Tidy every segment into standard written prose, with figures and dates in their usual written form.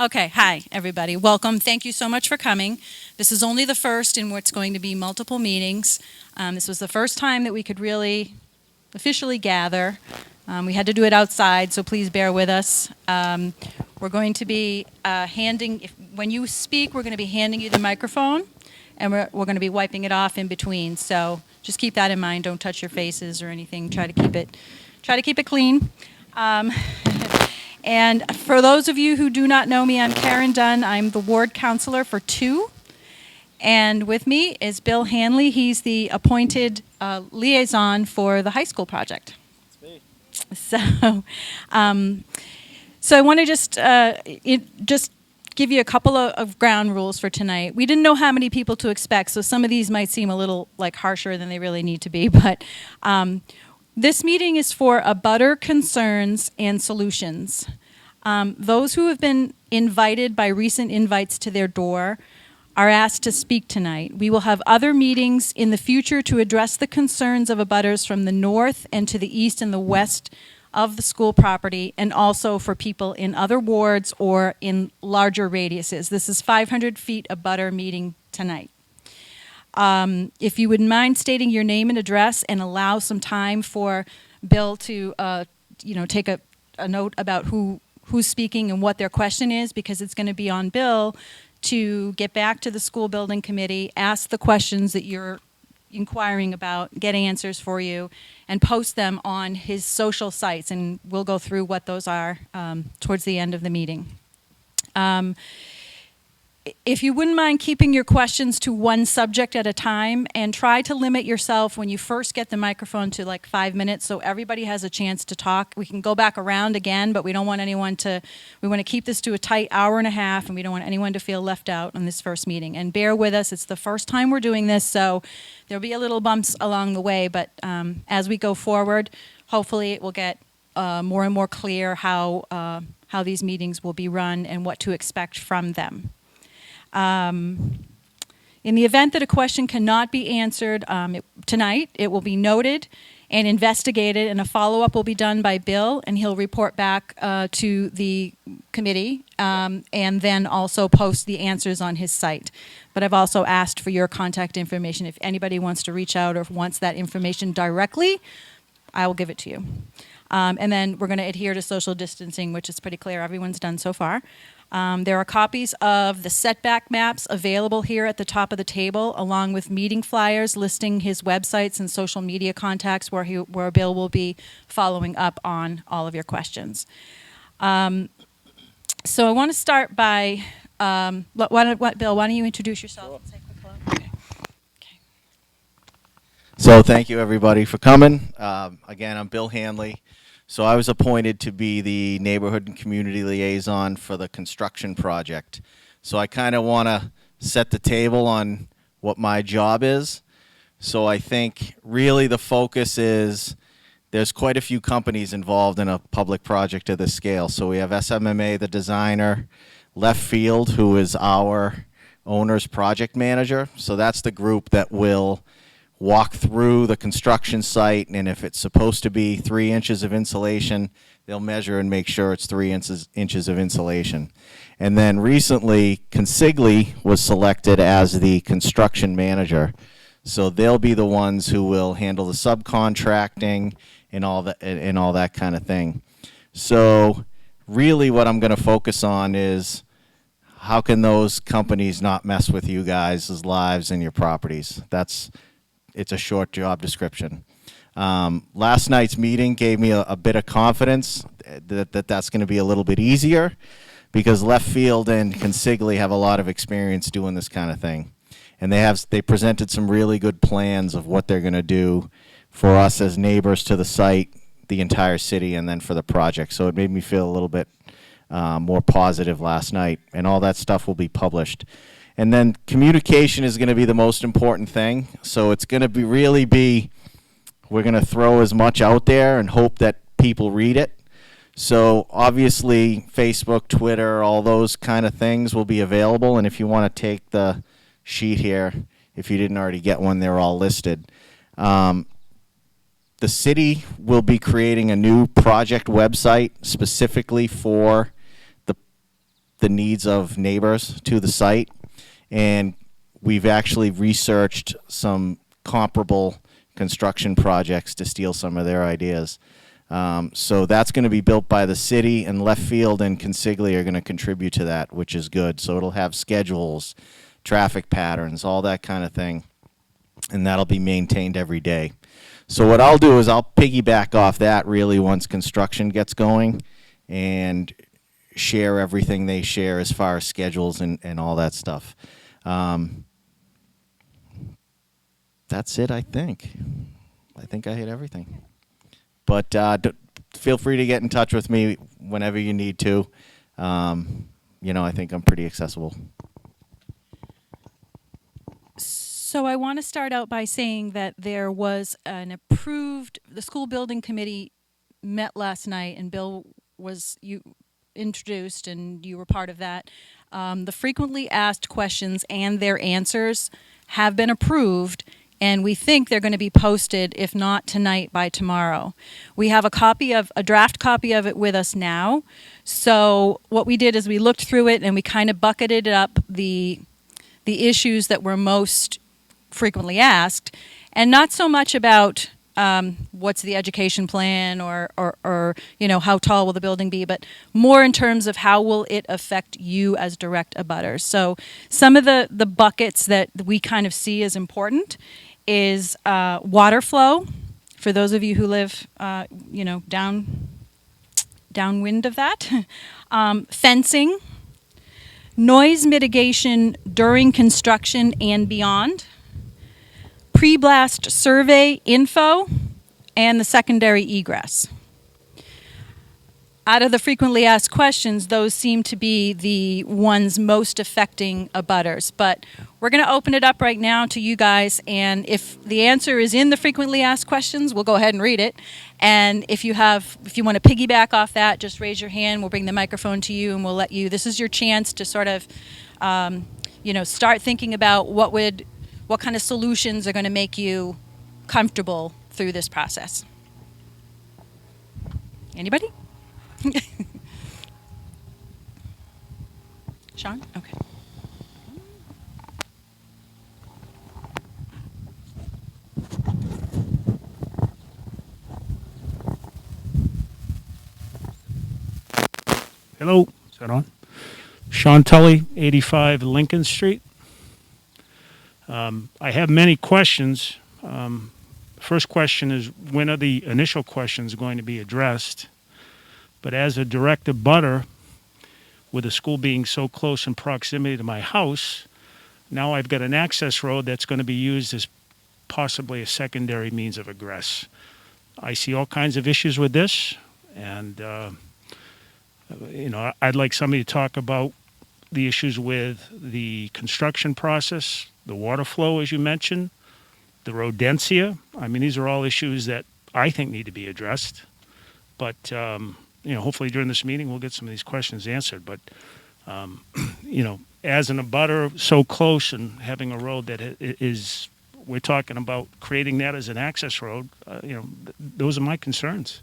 Okay, hi, everybody. Welcome. Thank you so much for coming. This is only the first in what's going to be multiple meetings. This was the first time that we could really officially gather. We had to do it outside, so please bear with us. We're going to be when you speak, we're going to be handing you the microphone, and we're going to be wiping it off in between. So just keep that in mind. Don't touch your faces or anything. Try to keep it clean. And for those of you who do not know me, I'm Caren Dunn. I'm the ward councilor for 2. And with me is Bill Hanley. He's the appointed liaison for the high school project. That's me. So I want to just give you a couple of ground rules for tonight. We didn't know how many people to expect, so some of these might seem a little like harsher than they really need to be. But this meeting is for abutter concerns and solutions. Those who have been invited by recent invites to their door are asked to speak tonight. We will have other meetings in the future to address the concerns of abutters from the north and to the east and the west of the school property, and also for people in other wards or in larger radiuses. This is 500 feet abutter meeting tonight. If you wouldn't mind stating your name and address and allow some time for Bill to take a note about who's speaking and what their question is, because it's going to be on Bill to get back to the school building committee, ask the questions that you're inquiring about, get answers for you, and post them on his social sites, and we'll go through what those are towards the end of the meeting. If you wouldn't mind keeping your questions to one subject at a time, and try to limit yourself when you first get the microphone to like 5 minutes so everybody has a chance to talk. We can go back around again, but we don't want we want to keep this to a tight hour and a half, and we don't want anyone to feel left out on this first meeting. And bear with us, it's the first time we're doing this, so there'll be a little bumps along the way, but as we go forward, hopefully it will get more and more clear how these meetings will be run and what to expect from them. In the event that a question cannot be answered tonight, it will be noted and investigated, and a follow-up will be done by Bill, and he'll report back to the committee and then also post the answers on his site. But I've also asked for your contact information. If anybody wants to reach out or wants that information directly, I will give it to you. And then we're going to adhere to social distancing, which is pretty clear everyone's done so far. There are copies of the setback maps available here at the top of the table, along with meeting flyers listing his websites and social media contacts where Bill will be following up on all of your questions. So I want to start by, Bill, why don't you introduce yourself? Sure. And say a quick hello? Okay. So thank you everybody for coming. Again, I'm Bill Hanley. So I was appointed to be the neighborhood and community liaison for the construction project. So I kind of want to set the table on what my job is. So I think really the focus is there's quite a few companies involved in a public project of this scale. So we have SMMA, the designer, Left Field, who is our owner's project manager. So that's the group that will walk through the construction site, and if it's supposed to be 3 inches of insulation, they'll measure and make sure it's 3 inches of insulation. And then recently, Consigli was selected as the construction manager. So they'll be the ones who will handle the subcontracting and all that kind of thing. So really what I'm going to focus on is how can those companies not mess with you guys' lives and your properties? It's a short job description. Last night's meeting gave me a bit of confidence that's going to be a little bit easier, because Left Field and Consigli have a lot of experience doing this kind of thing. And they presented some really good plans of what they're going to do for us as neighbors to the site, the entire city, and then for the project. So it made me feel a little bit more positive last night, and all that stuff will be published. And then communication is going to be the most important thing. So it's going to we're going to throw as much out there and hope that people read it. So obviously Facebook, Twitter, all those kind of things will be available. And if you want to take the sheet here, if you didn't already get one, they're all listed. The city will be creating a new project website specifically for the needs of neighbors to the site, and we've actually researched some comparable construction projects to steal some of their ideas. So that's going to be built by the city, and Left Field and Consigli are going to contribute to that, which is good. So it'll have schedules, traffic patterns, all that kind of thing, and that'll be maintained every day. So what I'll do is I'll piggyback off that really once construction gets going and share everything they share as far as schedules and all that stuff. That's it, I think. I think I hit everything. But feel free to get in touch with me whenever you need to. I think I'm pretty accessible. So I want to start out by saying that there was the school building committee met last night, and Bill you introduced, and you were part of that. The frequently asked questions and their answers have been approved, and we think they're going to be posted, if not tonight, by tomorrow. We have a draft copy of it with us now. So what we did is we looked through it and we kind of bucketed up the issues that were most frequently asked, and not so much about what's the education plan or how tall will the building be, but more in terms of how will it affect you as direct abutters. So some of the buckets that we kind of see as important is water flow, for those of you who live downwind of that, fencing, noise mitigation during construction and beyond, pre-blast survey info, and the secondary egress. Out of the frequently asked questions, those seem to be the ones most affecting abutters. But we're going to open it up right now to you guys, and if the answer is in the frequently asked questions, we'll go ahead and read it. And if you want to piggyback off that, just raise your hand. We'll bring the microphone to you, and we'll let you. This is your chance to sort of, start thinking about what kind of solutions are going to make you comfortable through this process. Anybody? Shawn? Okay. Hello, is that on? Shawn Tully, 85 Lincoln Street. I have many questions. First question is, when are the initial questions going to be addressed? But as a direct abutter, with the school being so close in proximity to my house, now I've got an access road that's going to be used as possibly a secondary means of egress. I see all kinds of issues with this, and I'd like somebody to talk about the issues with the construction process, the water flow, as you mentioned, the rodentia. I mean, these are all issues that I think need to be addressed. But, hopefully during this meeting we'll get some of these questions answered. But, as an abutter so close and having a road that is, we're talking about creating that as an access road, those are my concerns.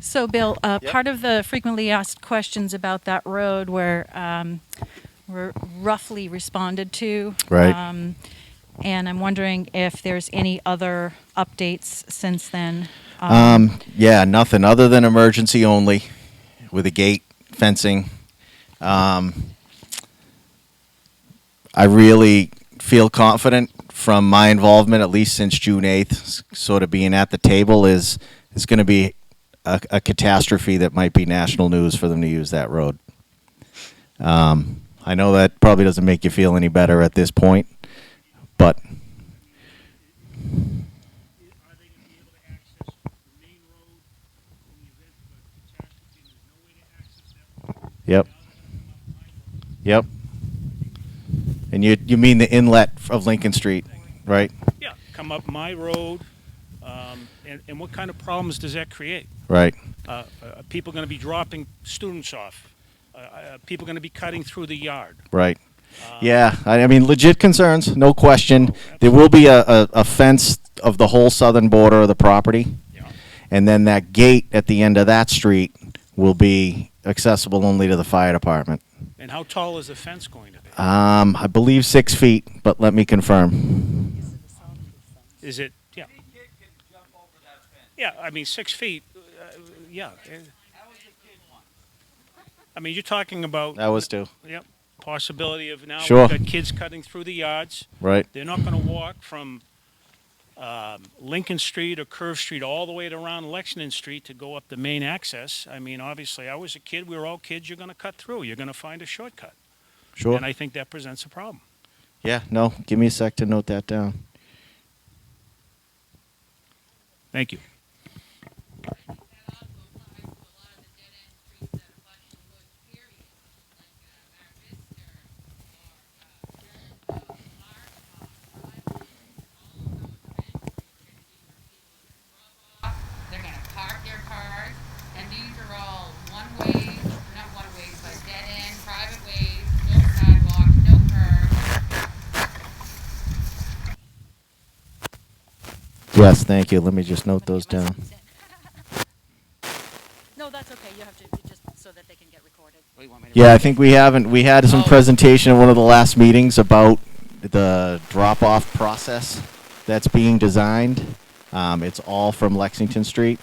So, Bill, part of the frequently asked questions about that road were roughly responded to. Right. And I'm wondering if there's any other updates since then. Yeah, nothing other than emergency only with a gate, fencing. I really feel confident from my involvement, at least since June 8th, sort of being at the table is going to be a catastrophe that might be national news for them to use that road. I know that probably doesn't make you feel any better at this point, but Yep. And you mean the inlet of Lincoln Street, right? Yeah, come up my road, and what kind of problems does that create? Right. People going to be dropping students off. People going to be cutting through the yard. Right. Yeah, I mean, legit concerns, no question. There will be a fence of the whole southern border of the property. Yeah. and then that gate at the end of that street will be accessible only to the fire department. And how tall is the fence going to be? I believe 6 feet, but let me confirm. Is it, yeah. Yeah, I mean, 6 feet, yeah. I mean, you're talking about. That was 2. Yep, possibility of now Sure. we've got kids cutting through the yards. Right. They're not going to walk from Lincoln Street or Curve Street all the way to around Lexington Street to go up the main access. I mean, obviously, I was a kid. We were all kids. You're going to cut through. You're going to find a shortcut. Sure. And I think that presents a problem. Yeah, no, give me a sec to note that down. Thank you. They're going to park their cars, and these are all one-way, not one-ways, but dead-end, private ways, no sidewalks, no curbs. Yes, thank you. Let me just note those down. No, that's okay. You have to, just so that they can get recorded. Yeah, I think we had some presentation at one of the last meetings about the drop-off process that's being designed. It's all from Lexington Street.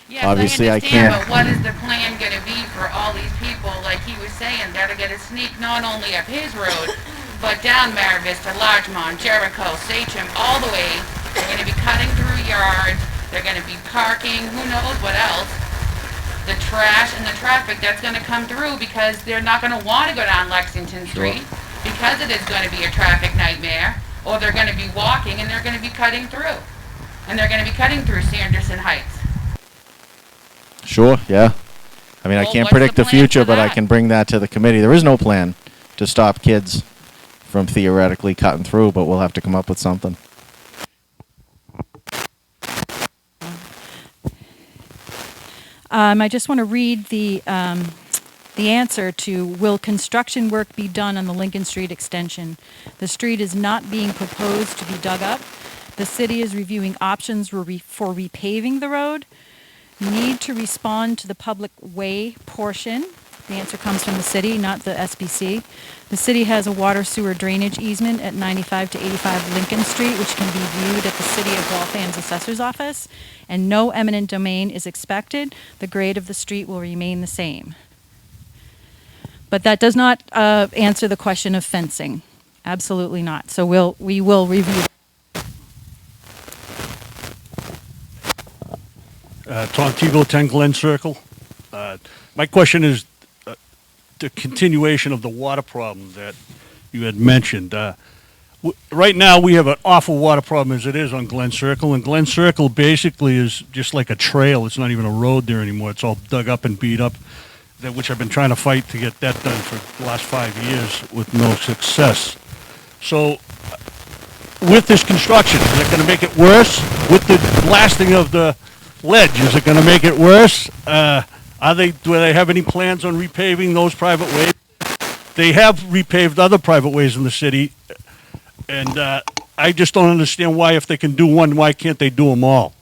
Yes, Obviously, I I understand, can't. but what is the plan going to be for all these people, like he was saying, that are going to sneak not only up his road, but down Mar Vista, Larchmont, Jericho, Sachem, all the way. They're going to be cutting through yards. They're going to be parking, who knows what else. The trash and the traffic that's going to come through, because they're not going to want to go down Lexington Street because it is going to be a traffic nightmare, or they're going to be walking and they're going to be cutting through. And they're going to be cutting through Sanderson Heights. Sure, yeah. I mean, I Well, can't what's predict the the plan future, for but I that? can bring that to the committee. There is no plan to stop kids from theoretically cutting through, but we'll have to come up with something. I just want to read the answer to, will construction work be done on the Lincoln Street extension? The street is not being proposed to be dug up. The city is reviewing options for repaving the road. Need to respond to the public way portion. The answer comes from the city, not the SBC. The city has a water sewer drainage easement at 95 to 85 Lincoln Street, which can be viewed at the City of Waltham's assessor's office, and no eminent domain is expected. The grade of the street will remain the same. But that does not answer the question of fencing. Absolutely not. So we will review. Tom Thibaut, 10 Glen Circle. My question is the continuation of the water problem that you had mentioned. Right now, we have an awful water problem as it is on Glen Circle, and Glen Circle basically is just like a trail. It's not even a road there anymore. It's all dug up and beat up, which I've been trying to fight to get that done for the last 5 years with no success. So, with this construction, is it going to make it worse? With the blasting of the ledge, is it going to make it worse? Do they have any plans on repaving those private ways? They have repaved other private ways in the city, and I just don't understand why, if they can do one, why can't they do them all?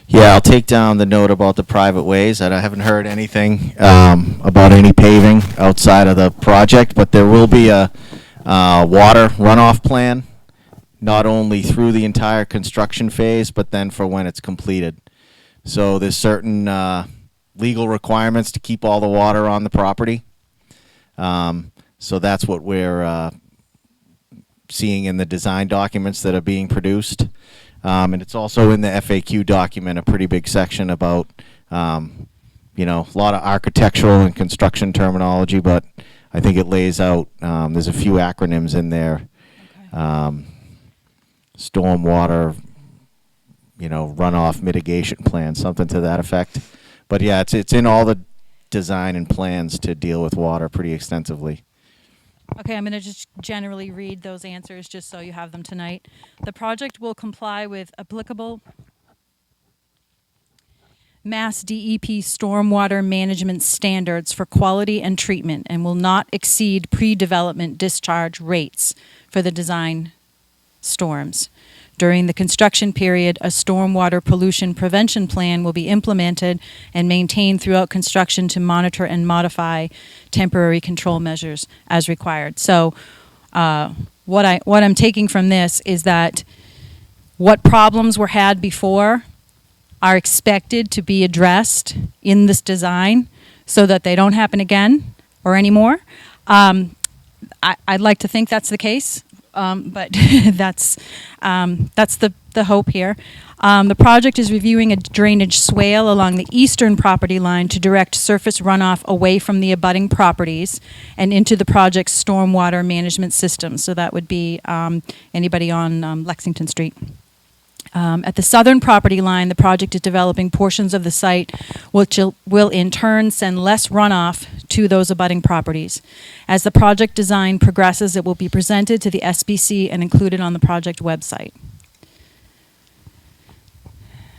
Yeah, I'll take down the note about the private ways. I haven't heard anything about any paving outside of the project, but there will be a water runoff plan, not only through the entire construction phase, but then for when it's completed. So there's certain legal requirements to keep all the water on the property. So that's what we're seeing in the design documents that are being produced. And it's also in the FAQ document, a pretty big section about, a lot of architectural and construction terminology, but I think it lays out, there's a few acronyms in there. Okay. Stormwater, runoff mitigation plan, something to that effect. But yeah, it's in all the design and plans to deal with water pretty extensively. Okay, I'm going to just generally read those answers just so you have them tonight. The project will comply with applicable Mass DEP stormwater management standards for quality and treatment and will not exceed pre-development discharge rates for the design storms. During the construction period, a stormwater pollution prevention plan will be implemented and maintained throughout construction to monitor and modify temporary control measures as required. So what I'm taking from this is that what problems were had before are expected to be addressed in this design so that they don't happen again or anymore. I'd like to think that's the case, but that's the hope here. The project is reviewing a drainage swale along the eastern property line to direct surface runoff away from the abutting properties and into the project's stormwater management system. So that would be anybody on Lexington Street. At the southern property line, the project is developing portions of the site which will in turn send less runoff to those abutting properties. As the project design progresses, it will be presented to the SBC and included on the project website.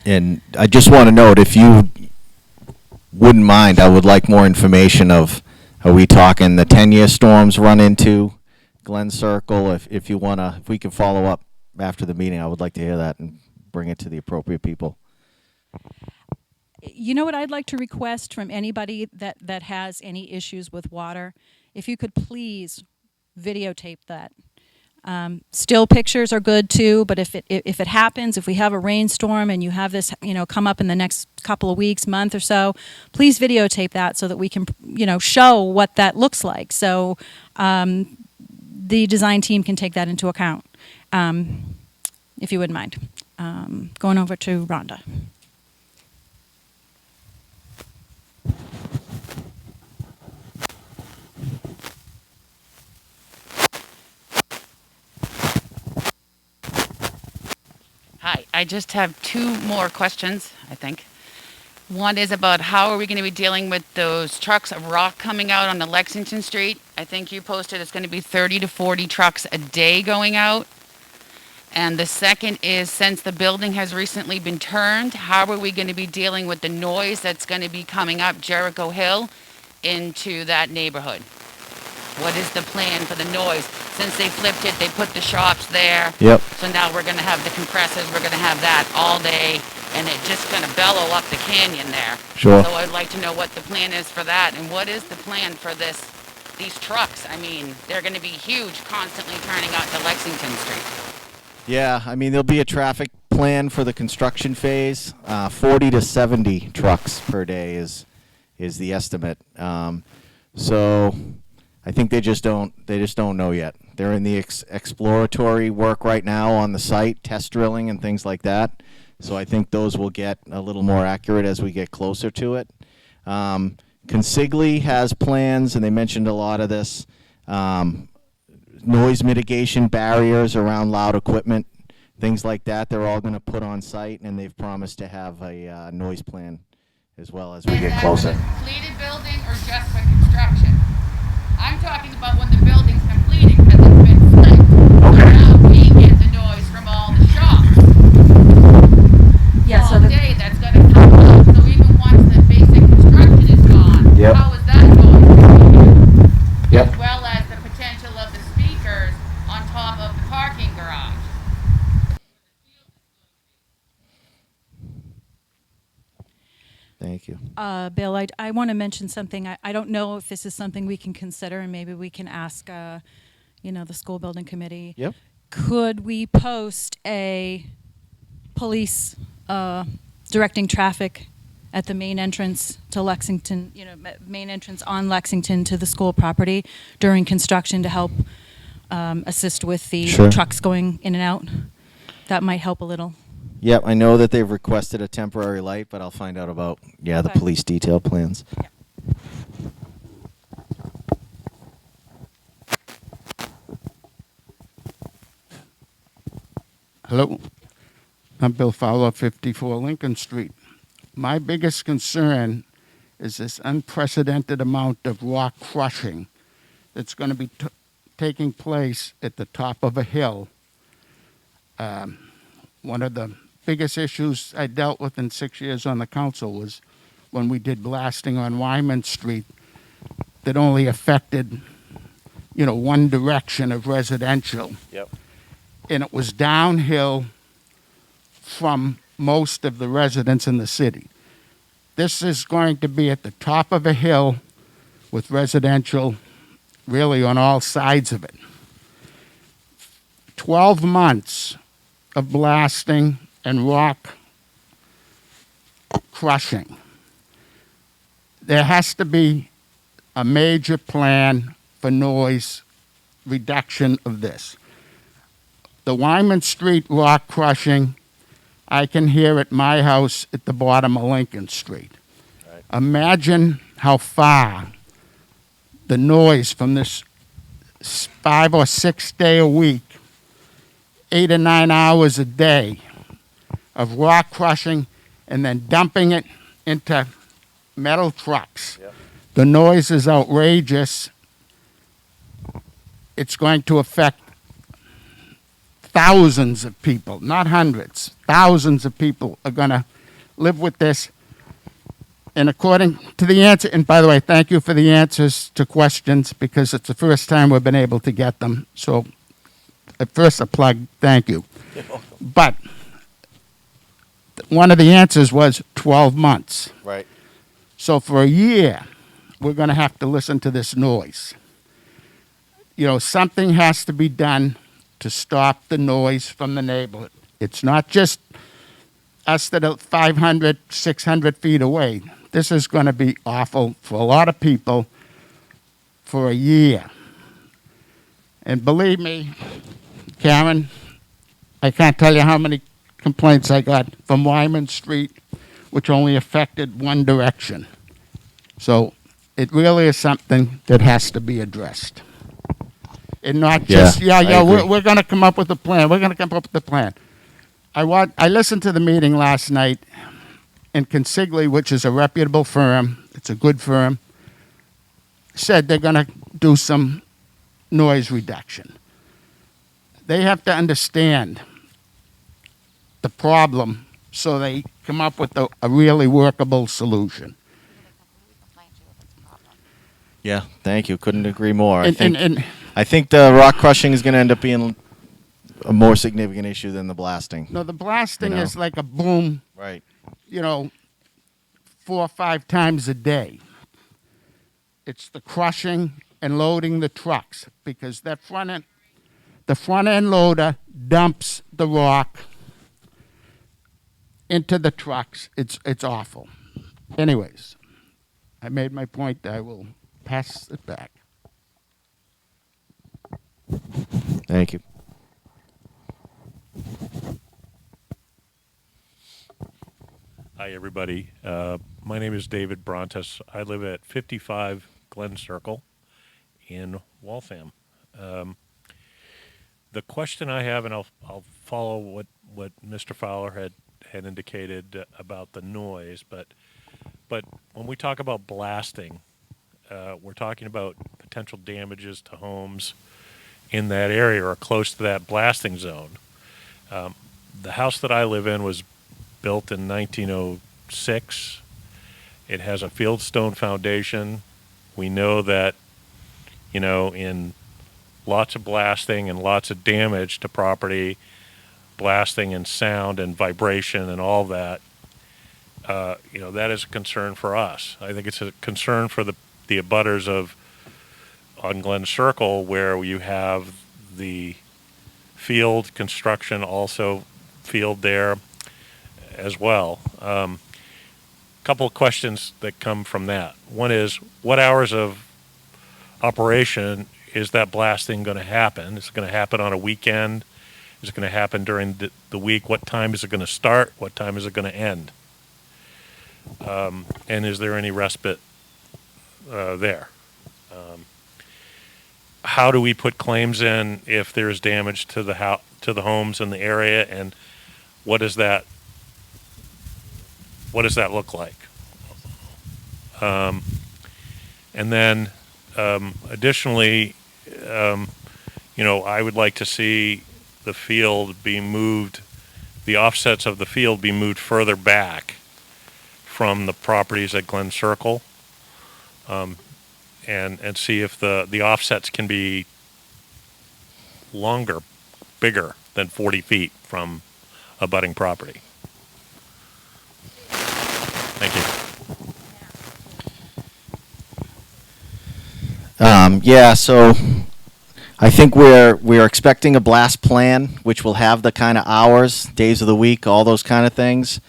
And I just want to note, if you wouldn't mind, I would like more information of, are we talking the 10-year storms run into Glen Circle? If you want to, if we can follow up after the meeting, I would like to hear that and bring it to the appropriate people. You know what I'd like to request from anybody that has any issues with water? If you could please videotape that. Still pictures are good too, but if it happens, if we have a rainstorm and you have this, come up in the next couple of weeks, month or so, please videotape that so that we can, show what that looks like. So the design team can take that into account, if you wouldn't mind. Going over to Rhonda. Hi, I just have two more questions, I think. One is about how are we going to be dealing with those trucks of rock coming out on the Lexington Street? I think you posted it's going to be 30 to 40 trucks a day going out. And the second is, since the building has recently been turned, how are we going to be dealing with the noise that's going to be coming up Jericho Hill into that neighborhood? What is the plan for the noise? Since they flipped it, they put the shops there. Yep. So now we're going to have the compressors, we're going to have that all day, and it's just going to bellow up the canyon there. Sure. So I'd like to know what the plan is for that, and what is the plan for these trucks? I mean, they're going to be huge, constantly turning out to Lexington Street. Yeah, I mean, there'll be a traffic plan for the construction phase. 40 to 70 trucks per day is the estimate. So I think they just don't know yet. They're in the exploratory work right now on the site, test drilling and things like that. So I think those will get a little more accurate as we get closer to it. Consigli has plans, and they mentioned a lot of this. Noise mitigation barriers around loud equipment, things like that, they're all going to put on site, and they've promised to have a noise plan as well as we get closer. Is that for the completed building or just for construction? I'm talking about when the building's completed, because it's been flipped. Okay. Now we get the noise from all the shops. Yeah, All day that's going to come up. So even once the basic construction is gone, Yep. how is that going? Yep. As well as the potential of the speakers on top of the parking garage. Thank you. Bill, I want to mention something. I don't know if this is something we can consider, and maybe we can ask, the school building committee. Yep. Could we post a police directing traffic at the main entrance to Lexington, main entrance on Lexington to the school property during construction to help assist with the Sure. trucks going in and out? That might help a little. Yep, I know that they've requested a temporary light, but I'll find out about, the Okay. police detail plans. Hello, I'm Bill Fowler, 54 Lincoln Street. My biggest concern is this unprecedented amount of rock crushing that's going to be taking place at the top of a hill. One of the biggest issues I dealt with in 6 years on the council was when we did blasting on Wyman Street that only affected, one direction of residential. Yep. And it was downhill from most of the residents in the city. This is going to be at the top of a hill with residential really on all sides of it. 12 months of blasting and rock crushing. There has to be a major plan for noise reduction of this. The Wyman Street rock crushing, I can hear at my house at the bottom of Lincoln Street. Right. Imagine how far the noise from this 5 or 6 day a week, 8 or 9 hours a day of rock crushing and then dumping it into metal trucks. Yep. The noise is outrageous. It's going to affect thousands of people, not hundreds. Thousands of people are going to live with this. And according to the answer, and by the way, thank you for the answers to questions because it's the first time we've been able to get them. So at first a plug, thank you. But one of the answers was 12 months. Right. So for a year, we're going to have to listen to this noise. You know, something has to be done to stop the noise from the neighborhood. It's not just us that are 500, 600 feet away. This is going to be awful for a lot of people for a year. And believe me, Karen, I can't tell you how many complaints I got from Wyman Street, which only affected one direction. So it really is something that has to be addressed. And not just, I we're going to come up with a plan. We're going to come up with a plan. I listened to the meeting last night, and Consigli, which is a reputable firm, it's a good firm, said they're going to do some noise reduction. They have to understand the problem so they come up with a really workable solution. Yeah, thank you. Couldn't agree more. And I think the rock crushing is going to end up being a more significant issue than the blasting. no, the blasting You know? is like a boom, Right. 4 or 5 times a day. It's the crushing and loading the trucks because the front end loader dumps the rock into the trucks. It's awful. Anyways, I made my point. I will pass it back. Thank you. Hi, everybody. My name is David Brauntes. I live at 55 Glen Circle in Waltham. The question I have, and I'll follow what Mr. Fowler had indicated about the noise, but when we talk about blasting, we're talking about potential damages to homes in that area or close to that blasting zone. The house that I live in was built in 1906. It has a fieldstone foundation. We know that, in lots of blasting and lots of damage to property, blasting and sound and vibration and all that, that is a concern for us. I think it's a concern for the abutters on Glen Circle, where you have the field construction, also field there as well. Couple of questions that come from that. One is, what hours of operation is that blasting going to happen? Is it going to happen on a weekend? Is it going to happen during the week? What time is it going to start? What time is it going to end? And is there any respite there? How do we put claims in if there's damage to the homes in the area, and what does that look like? And then additionally, I would like to see the field be moved, the offsets of the field be moved further back from the properties at Glen Circle, and see if the offsets can be longer, bigger than 40 feet from abutting property. Thank you. Yeah, so I think we're expecting a blast plan, which will have the kind of hours, days of the week, all those kind of things.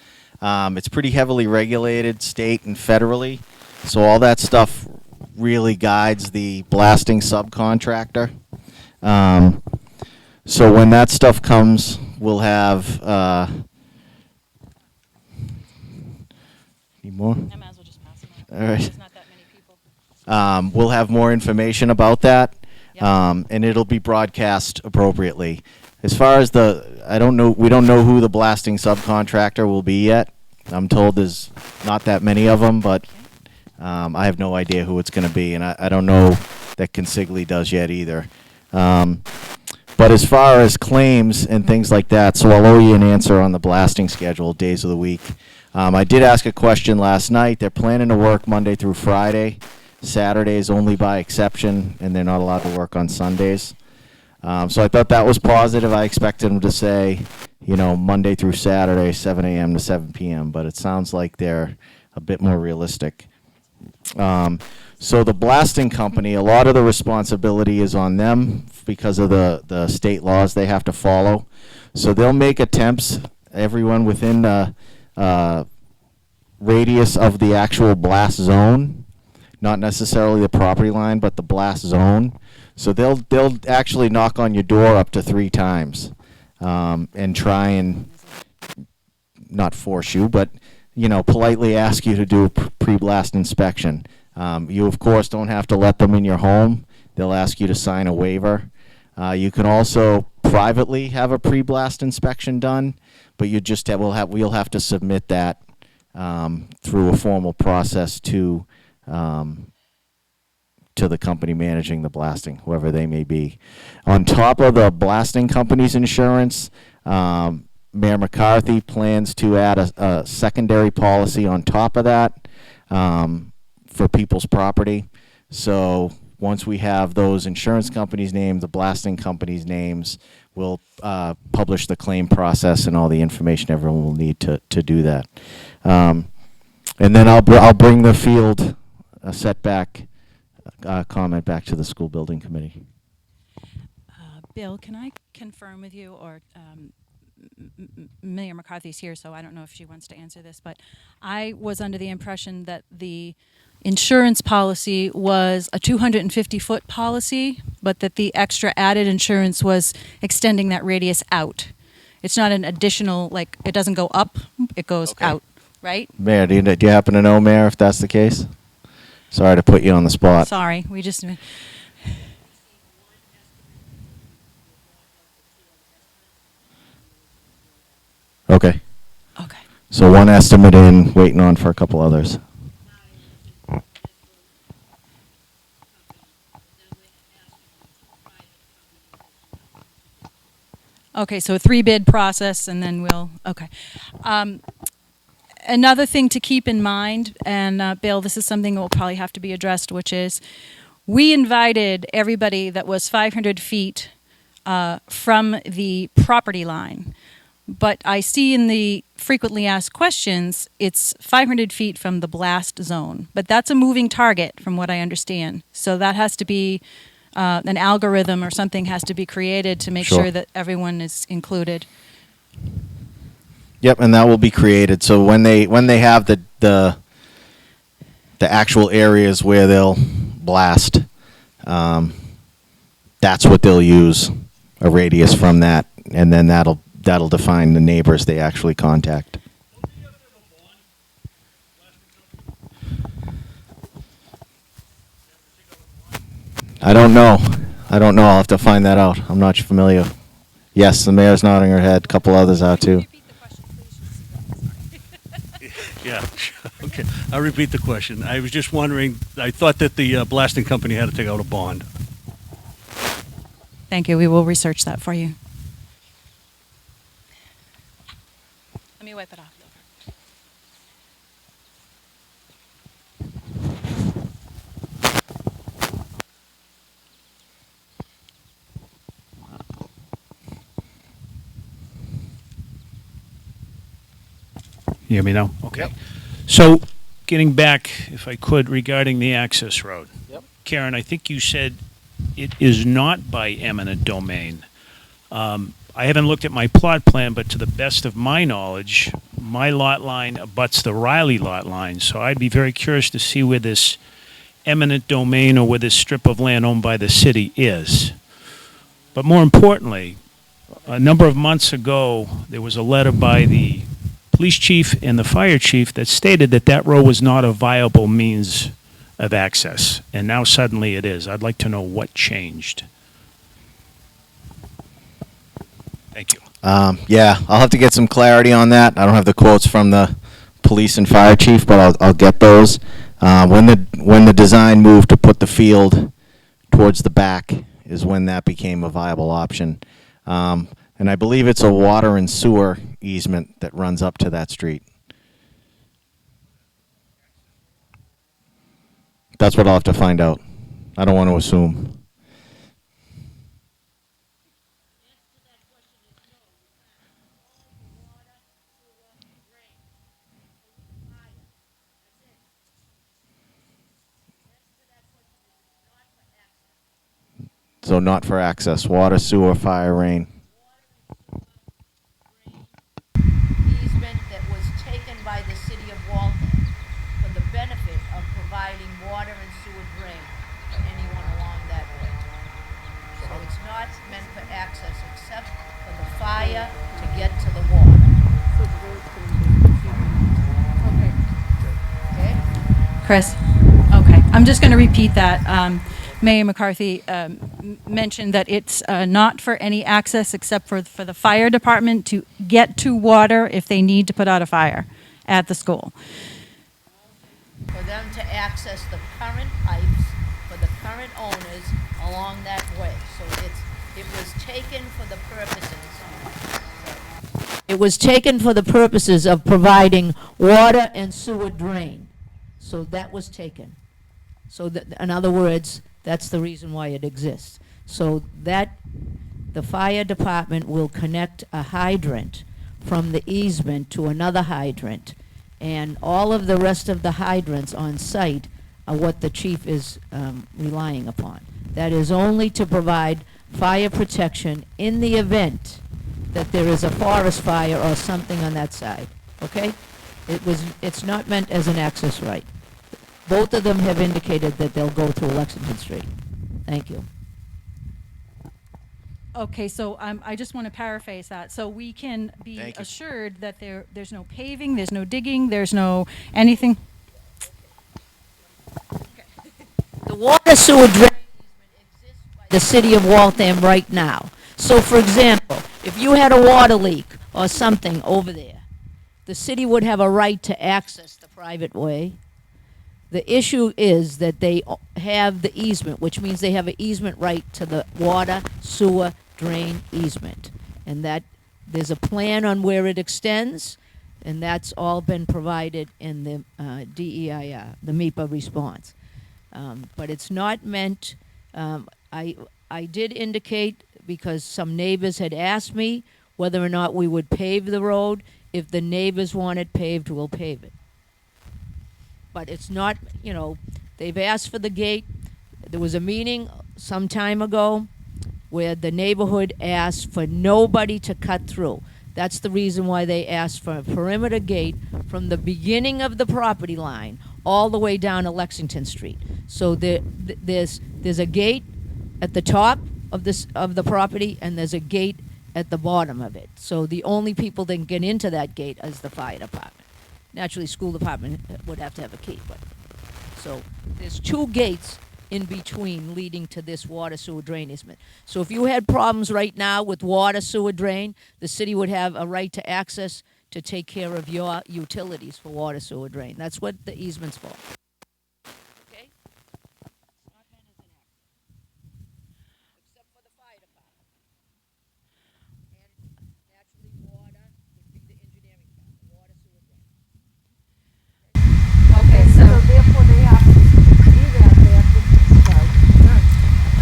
It's pretty heavily regulated, state and federally, so all that stuff really guides the blasting subcontractor. So when that stuff comes, we'll have. Need more? I might as well just pass them out. All right. There's not that many people. We'll have more information about that, Yep. and it'll be broadcast appropriately. As far as we don't know who the blasting subcontractor will be yet. I'm told there's not that many of them, but I have no idea who it's going to be, and I don't know that Consigli does yet either. But as far as claims and things like that, so I'll owe you an answer on the blasting schedule, days of the week. I did ask a question last night. They're planning to work Monday through Friday. Saturdays only by exception, and they're not allowed to work on Sundays. So I thought that was positive. I expected them to say, Monday through Saturday, 7 a.m. to 7 p.m., but it sounds like they're a bit more realistic. So the blasting company, a lot of the responsibility is on them because of the state laws they have to follow. So they'll make attempts, everyone within the radius of the actual blast zone, not necessarily the property line, but the blast zone. So they'll actually knock on your door up to 3 times and try and not force you, but politely ask you to do a pre-blast inspection. You of course don't have to let them in your home. They'll ask you to sign a waiver. You can also privately have a pre-blast inspection done, but we'll have to submit that through a formal process to the company managing the blasting, whoever they may be. On top of the blasting company's insurance, Mayor McCarthy plans to add a secondary policy on top of that for people's property. So once we have those insurance companies' names, the blasting companies' names, we'll publish the claim process and all the information everyone will need to do that. And then I'll bring the field setback comment back to the school building committee. Bill, can I confirm with you, or Mayor McCarthy's here, so I don't know if she wants to answer this, but I was under the impression that the insurance policy was a 250-foot policy, but that the extra added insurance was extending that radius out. It's not an additional, it doesn't go up, it goes out, right? Mayor, do you happen to know, Mayor, if that's the case? Sorry to put you on the spot. Sorry, we just... Okay. Okay. So one estimate in, waiting on for a couple others. Okay, so a 3-bid process, and then okay. Another thing to keep in mind, and Bill, this is something that will probably have to be addressed, which is we invited everybody that was 500 feet from the property line. But I see in the frequently asked questions, it's 500 feet from the blast zone. But that's a moving target, from what I understand. So that has to be an algorithm or something has to be created to make sure that everyone is included. Yep, and that will be created. So when they have the actual areas where they'll blast, that's what they'll use, a radius from that, and then that'll define the neighbors they actually contact. I don't know. I'll have to find that out. I'm not familiar. Yes, the mayor's nodding her head. A couple others are too. Yeah, okay. I'll repeat the question. I was just wondering, I thought that the blasting company had to take out a bond. Thank you. We will research that for you. Let me wipe it off. You hear me now? Okay. Yep. So, getting back, if I could, regarding the access road. Yep. Caren, I think you said it is not by eminent domain. I haven't looked at my plot plan, but to the best of my knowledge, my lot line abuts the Riley lot line. So I'd be very curious to see where this eminent domain or where this strip of land owned by the city is. But more importantly, a number of months ago, there was a letter by the police chief and the fire chief that stated that that road was not a viable means of access. And now suddenly it is. I'd like to know what changed. Thank you. Yeah, I'll have to get some clarity on that. I don't have the quotes from the police and fire chief, but I'll get those. When the design moved to put the field towards the back is when that became a viable option. And I believe it's a water and sewer easement that runs up to that street. That's what I'll have to find out. I don't want to assume. So not for access, water, sewer, fire, rain. Easement that was taken by the city of Waltham for the benefit of providing water and sewer drain for anyone along that way. So it's not meant for access except for the fire to get to the water. Okay? Chris? Okay. I'm just going to repeat that. Mayor McCarthy mentioned that it's not for any access except for the fire department to get to water if they need to put out a fire at the school. For them to access the current pipes for the current owners along that way. So it was taken for the purposes. It was taken for the purposes of providing water and sewer drain. So that was taken. So that, in other words, that's the reason why it exists. So that the fire department will connect a hydrant from the easement to another hydrant, and all of the rest of the hydrants on site are what the chief is relying upon. That is only to provide fire protection in the event that there is a forest fire or something on that side, okay? It's not meant as an access right. Both of them have indicated that they'll go through Lexington Street. Thank you. Okay, so I just want to paraphrase that. So we can be Thank you. assured that there's no paving, there's no digging, there's no anything. The water sewer drain easement exists by the city of Waltham right now. So for example, if you had a water leak or something over there, the city would have a right to access the private way. The issue is that they have the easement, which means they have an easement right to the water, sewer, drain easement. And that there's a plan on where it extends, and that's all been provided in the DEIR, the MEPA response. But it's not meant, I did indicate, because some neighbors had asked me whether or not we would pave the road. If the neighbors want it paved, we'll pave it. But it's not, you know, they've asked for the gate. There was a meeting some time ago where the neighborhood asked for nobody to cut through. That's the reason why they asked for a perimeter gate from the beginning of the property line all the way down to Lexington Street. So there's a gate at the top of the property, and there's a gate at the bottom of it. So the only people that can get into that gate is the fire department. Naturally, school department would have to have a key, but so there's two gates in between leading to this water sewer drain easement. So if you had problems right now with water sewer drain, the city would have a right to access to take care of your utilities for water sewer drain. That's what the easement's for. Okay? It's not meant as an access, except for the fire department. And naturally, water would be the engineering part, water sewer drain. Okay, so Therefore, they have to, even if they have to,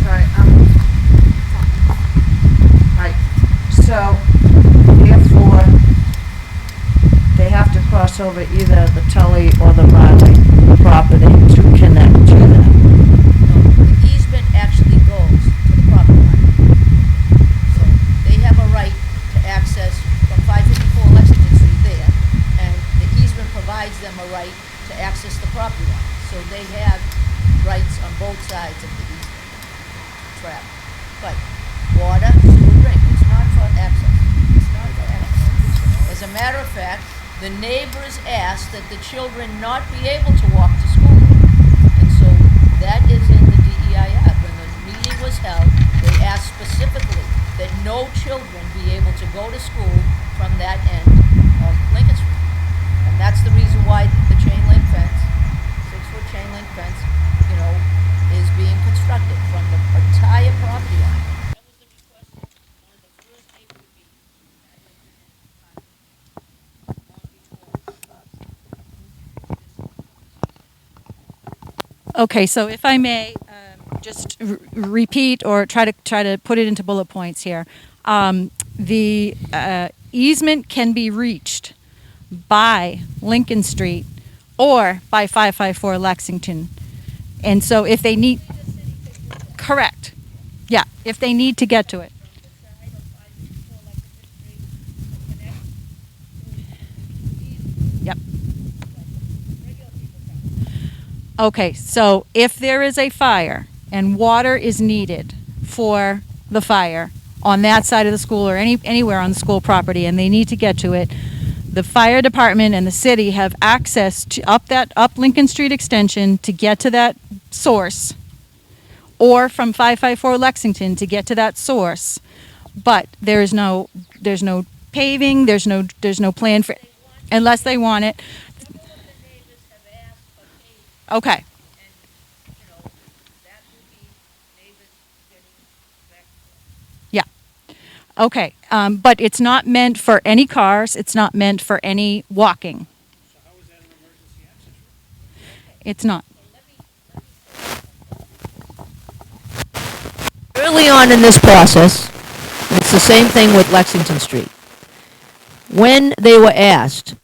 sorry, right, so, therefore, they have to cross over over either the Tully or the Riley property to connect to them. The easement actually goes to the property line. So they have a right to access from 554 Lexington Street there, and the easement provides them a right to access the property line. So they have rights on both sides of the easement track. But water, sewer, drink, it's not for access. It's not for access. As a matter of fact, the neighbors asked that the children not be able to walk to school. And so that is in the DEIR. When the meeting was held, they asked specifically that no children be able to go to school from that end of Lincoln Street. And that's the reason why the chain link fence, 6-foot chain link fence, is being constructed from the entire property line. Okay, so if I may just repeat or try to put it into bullet points here. The easement can be reached by Lincoln Street or by 554 Lexington. And so if they need, correct. Yeah, if they need to get to it. Yep. Okay, so if there is a fire and water is needed for the fire on that side of the school or anywhere on the school property and they need to get to it, the fire department and the city have access to up Lincoln Street extension to get to that source, or from 554 Lexington to get to that source. But there's no paving, there's no plan for, unless they want it. Okay. Yeah. Okay. But it's not meant for any cars. It's not meant for any walking. So how is that an emergency access road? It's not. Early on in this process, it's the same thing with Lexington Street. When they were asked,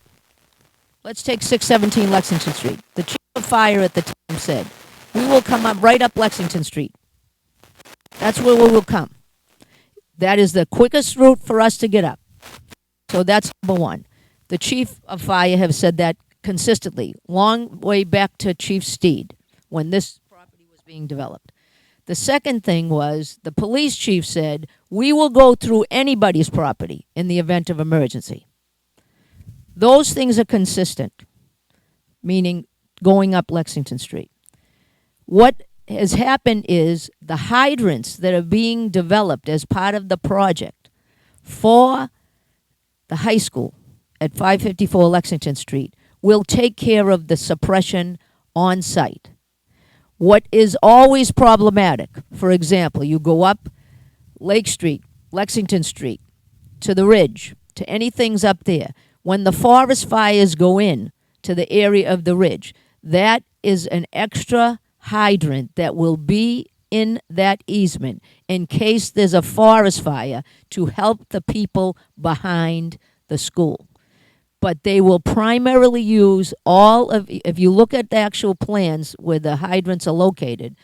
let's take 617 Lexington Street. The chief of fire at the time said, we will come up right up Lexington Street. That's where we will come. That is the quickest route for us to get up. So that's number one. The chief of fire have said that consistently, long way back to Chief Steed, when this property was being developed. The second thing was the police chief said, we will go through anybody's property in the event of emergency. Those things are consistent, meaning going up Lexington Street. What has happened is the hydrants that are being developed as part of the project for the high school at 554 Lexington Street will take care of the suppression on site. What is always problematic, for example, you go up Lake Street, Lexington Street, to the ridge, to anything's up there. When the forest fires go in to the area of the ridge, that is an extra hydrant that will be in that easement in case there's a forest fire to help the people behind the school. But they will primarily use all of, if you look at the actual plans where the hydrants are located,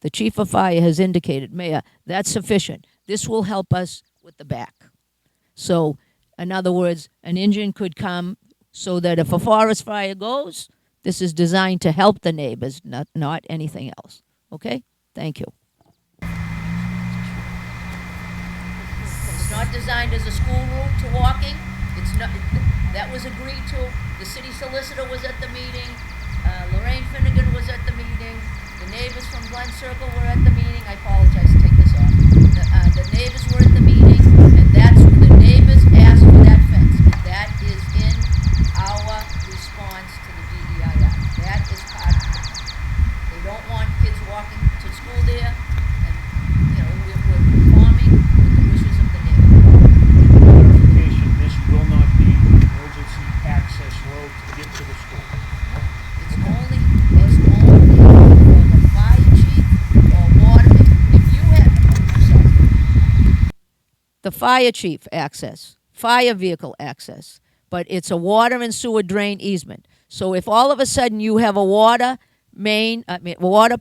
the chief of fire has indicated, Mayor, that's sufficient. This will help us with the back. So, in other words, an engine could come so that if a forest fire goes, this is designed to help the neighbors, not anything else. Okay? Thank you. It's not designed as a school route to walking. It's not. That was agreed to. The city solicitor was at the meeting. Lorraine Finnegan was at the meeting. The neighbors from Glen Circle were at the meeting. I apologize, take this off. The neighbors were at the meeting, and that's when the neighbors asked for that fence. And that is in our response to the DEIR. That is part of it. They don't want kids walking to school there, and, we're conforming with the wishes of the neighbor. Clarification, this will not be an emergency access road to get to the school. It's only for the fire chief or water. If you have, I'm sorry. The fire chief access, fire vehicle access, but it's a water and sewer drain easement. So if all of a sudden you have a water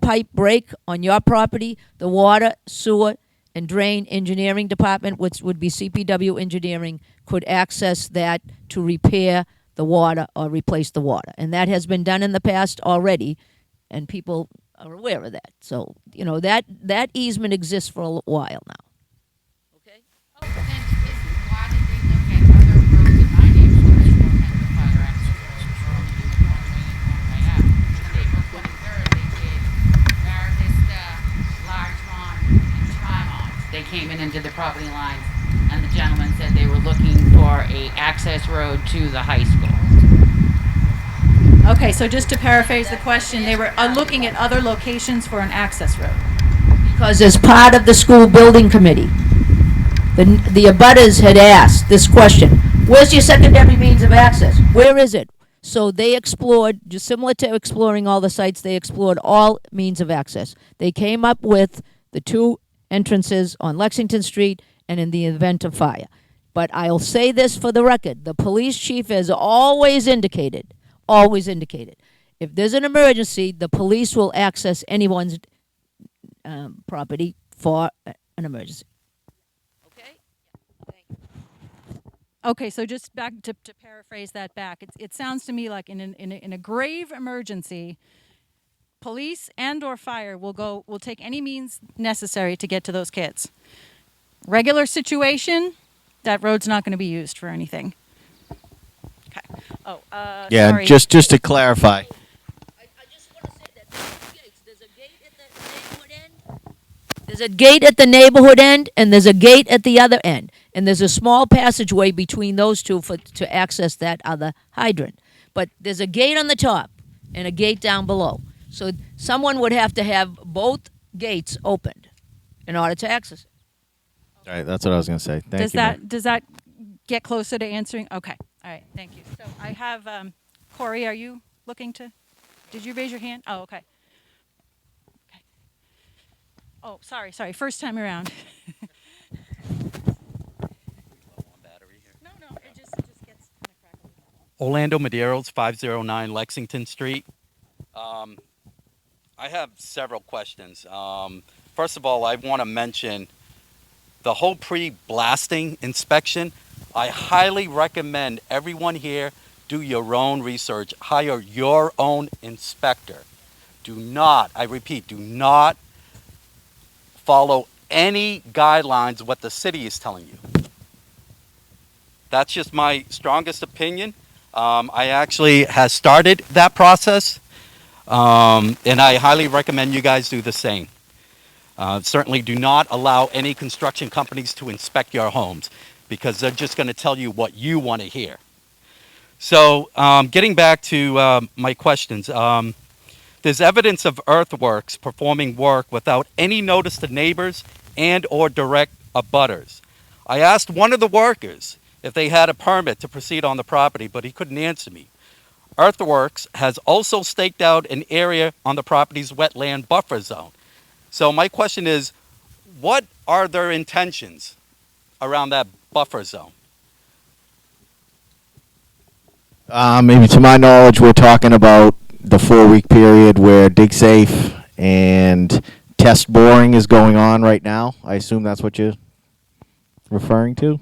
pipe break on your property, the water, sewer, and drain engineering department, which would be CPW engineering, could access that to repair the water or replace the water. And that has been done in the past already, and people are aware of that. So, that easement exists for a while now. Okay? Oh, then why did they look at other roads in my neighborhood as well as the fire access roads for only doing one way in, one way out? And April 23rd, they did Mar Vista, Larchmont, and Tremont. They came into the property lines, and the gentleman said they were looking for a access road to the high school. Okay, so just to paraphrase the question, they were looking at other locations for an access road. Because as part of the school building committee, the abutters had asked this question: where's your secondary means of access? Where is it? So they explored, just similar to exploring all the sites, they explored all means of access. They came up with the two entrances on Lexington Street and in the event of fire. But I'll say this for the record: the police chief has always indicated, if there's an emergency, the police will access anyone's property for an emergency. Okay? Thank you. Okay, so just back to paraphrase that back, it sounds to me like in a grave emergency, police and or fire will take any means necessary to get to those kids. Regular situation, that road's not going to be used for anything. Okay. Oh, Yeah, sorry. just to clarify. I just want to say that there's a gate at the neighborhood end. There's a gate at the neighborhood end, and there's a gate at the other end. And there's a small passageway between those two to access that other hydrant. But there's a gate on the top and a gate down below. So someone would have to have both gates opened in order to access it. All right, that's what I was going to say. Thank you. Does that get closer to answering? Okay. All right. Thank you. So I have Corey. Are you looking to? Did you raise your hand? Oh, okay. Okay. Oh, sorry. First time around. No. It just gets kind of crackly. Orlando Medeiros, 509 Lexington Street. I have several questions. First of all, I want to mention the whole pre-blasting inspection. I highly recommend everyone here do your own research. Hire your own inspector. Do not, I repeat, do not follow any guidelines what the city is telling you. That's just my strongest opinion. I actually has started that process, and I highly recommend you guys do the same. Certainly do not allow any construction companies to inspect your homes, because they're just going to tell you what you want to hear. So getting back to my questions, there's evidence of earthworks performing work without any notice to neighbors and or direct abutters. I asked one of the workers if they had a permit to proceed on the property, but he couldn't answer me. Earthworks has also staked out an area on the property's wetland buffer zone. So my question is, what are their intentions around that buffer zone? Maybe to my knowledge, we're talking about the 4-week period where dig safe and test boring is going on right now. I assume that's what you're referring to?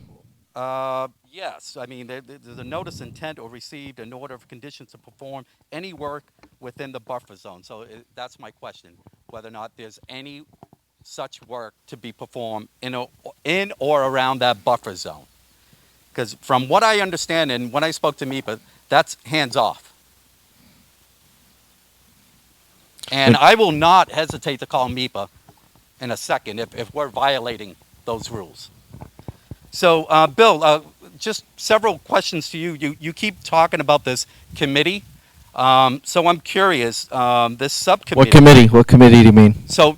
Yes. I mean, there's a notice intent or received an order of conditions to perform any work within the buffer zone. So that's my question, whether or not there's any such work to be performed in or around that buffer zone. Because from what I understand, and when I spoke to MIPA, that's hands off. And I will not hesitate to call MIPA in a second if we're violating those rules. So, Bill, just several questions to you. You keep talking about this committee. So I'm curious, this subcommittee. What committee do you mean? So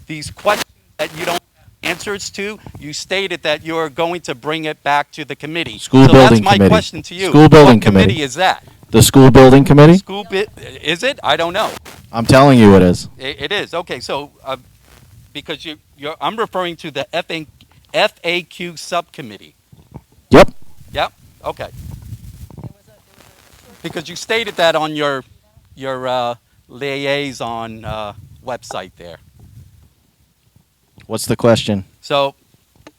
these questions that you don't have answers to, you stated that you're going to bring it back to the committee. School so building that's my committee. question to you. School building what committee committee. is that? The school building committee? Is it? I don't know. I'm telling you it is. It is. Okay, so because I'm referring to the FAQ subcommittee. Yep. Yep. Okay. Because you stated that on your liaison website there. What's the question? So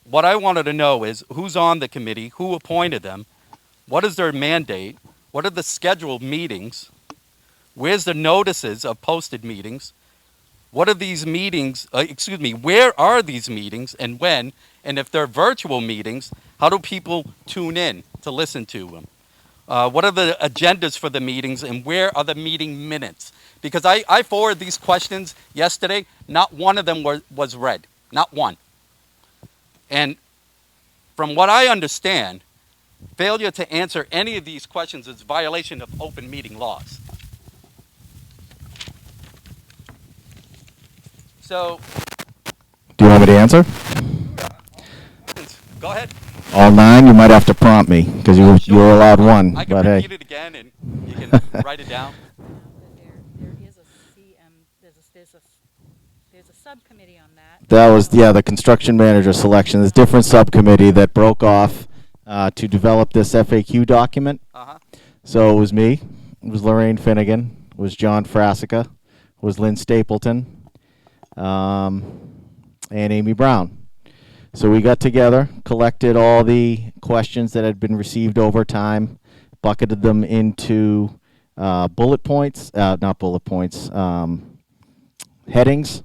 what I wanted to know is who's on the committee, who appointed them, what is their mandate, what are the scheduled meetings, where's the notices of posted meetings, what are these meetings, where are these meetings and when, and if they're virtual meetings, how do people tune in to listen to them? What are the agendas for the meetings and where are the meeting minutes? Because I forwarded these questions yesterday, not one of them was read, not one. And from what I understand, failure to answer any of these questions is violation of open meeting laws. So, Do you want me to answer? go ahead. All 9? You might have to prompt me because you were allowed 1. I can but repeat hey. it again and you can write it down. There is a there's a subcommittee on that. That was the construction manager selection. There's a different subcommittee that broke off to develop this FAQ document. Uh-huh. So it was me, it was Lorraine Finnegan, it was John Frasica, it was Lynn Stapleton, and Amy Brown. So we got together, collected all the questions that had been received over time, bucketed them into bullet points, not bullet points, headings,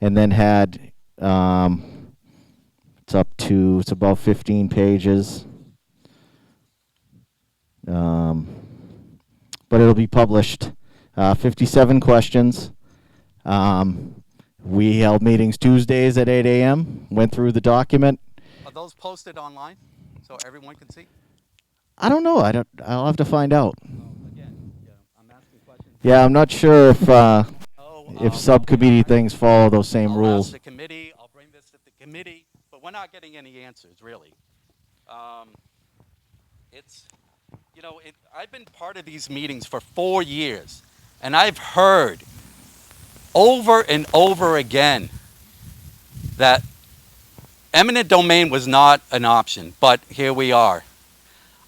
and then had, it's about 15 pages. But it'll be published. 57 questions. We held meetings Tuesdays at 8 a.m., went through the document. Are those posted online so everyone can see? I don't know. I'll have to find out. Again, I'm asking questions. Yeah, I'm not sure if subcommittee things follow those same I'll rules. ask the committee, I'll bring this to the committee, but we're not getting any answers, really. I've been part of these meetings for 4 years, and I've heard over and over again that eminent domain was not an option, but here we are.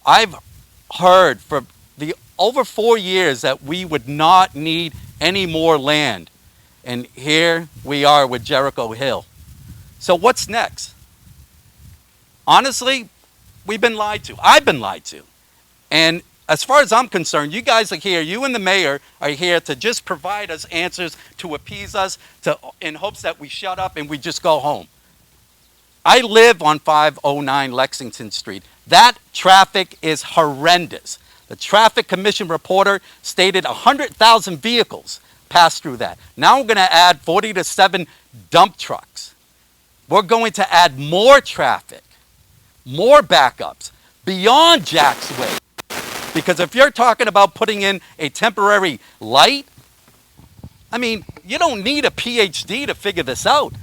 I've heard for the over 4 years that we would not need any more land, and here we are with Jericho Hill. So what's next? Honestly, we've been lied to. I've been lied to. And as far as I'm concerned, you guys are here, you and the mayor are here to just provide us answers, to appease us, in hopes that we shut up and we just go home. I live on 509 Lexington Street. That traffic is horrendous. The traffic commission reporter stated 100,000 vehicles pass through that. Now we're going to add 40 to 7 dump trucks. We're going to add more traffic, more backups beyond Jack's Way. Because if you're talking about putting in a temporary light, I mean, you don't need a PhD to figure this out.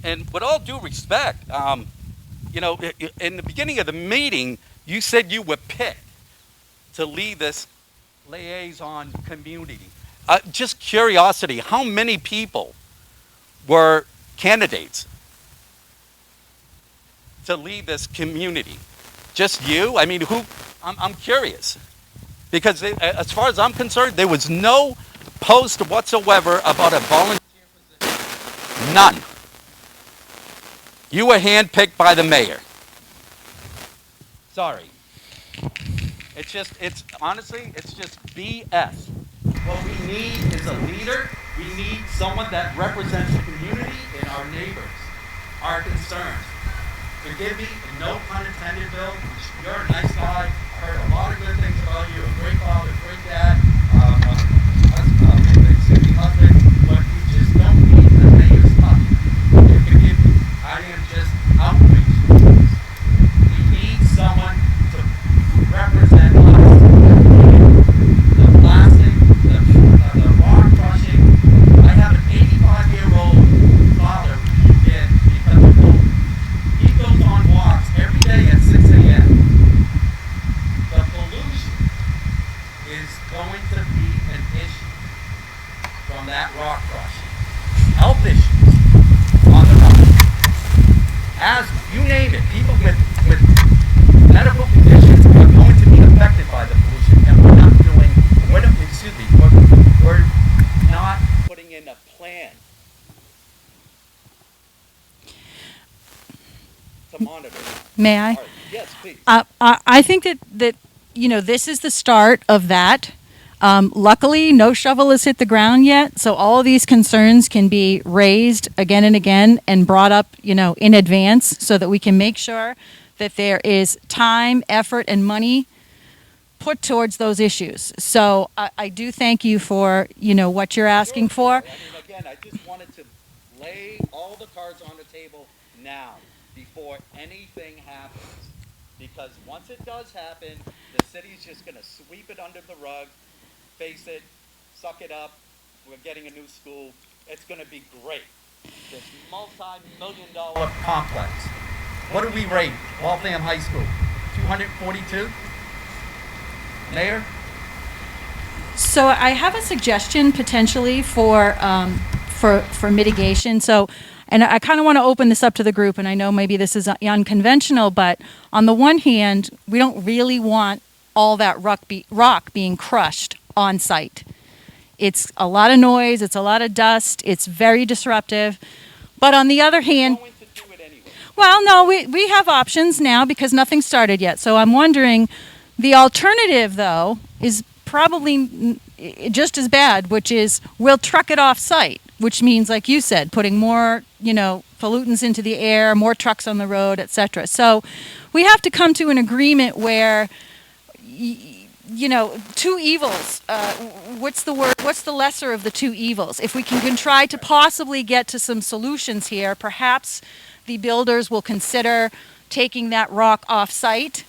And with all due respect, in the beginning of the meeting, you said you were picked to lead this liaison community. Just curiosity, how many people were candidates to lead this community? Just you? I mean, who? I'm curious. Because as far as I'm concerned, there was no post whatsoever about a volunteer position. None. You were handpicked by the mayor. Sorry. Honestly, it's just BS. What we need is a leader. We need someone that represents the community and our neighbors, our concerns. Forgive me, and no pun intended, Bill. You're a nice guy. I heard a lot of good things about you. A great father, a great dad, husband, but you just don't need the mayor's touch. Forgive me. I am just outraged. We need someone to represent us. The blasting, the rock crushing. I have an 85-year-old father who did because of COVID. He goes on walks every day at 6 a.m. The pollution is going to be an issue from that rock crushing. Health issues on the road. Asthma, you name it. People with medical conditions are going to be affected by the pollution, and we're not doing, we're not putting in a plan to monitor. May I? All right. Yes, please. I think that this is the start of that. Luckily, no shovel has hit the ground yet, so all of these concerns can be raised again and again and brought up, in advance, so that we can make sure that there is time, effort, and money put towards those issues. So I do thank you for, what you're asking for. I mean, again, I just wanted to lay all the cards on the table now before anything happens. Because once it does happen, the city's just going to sweep it under the rug, face it, suck it up. We're getting a new school. It's going to be great. This multi-million-dollar complex. What do we rate Waltham High School? 242? Mayor? So I have a suggestion potentially for mitigation. So, and I kind of want to open this up to the group, and I know maybe this is unconventional, but on the one hand, we don't really want all that rock being crushed on site. It's a lot of noise, it's a lot of dust, it's very disruptive. But on the other hand, well, no, we have options now because nothing started yet. So I'm wondering, the alternative, though, is probably just as bad, which is we'll truck it off site, which means, like you said, putting more, pollutants into the air, more trucks on the road, etc. So we have to come to an agreement where, two evils, what's the word? What's the lesser of the two evils? If we can try to possibly get to some solutions here, perhaps the builders will consider taking that rock off site,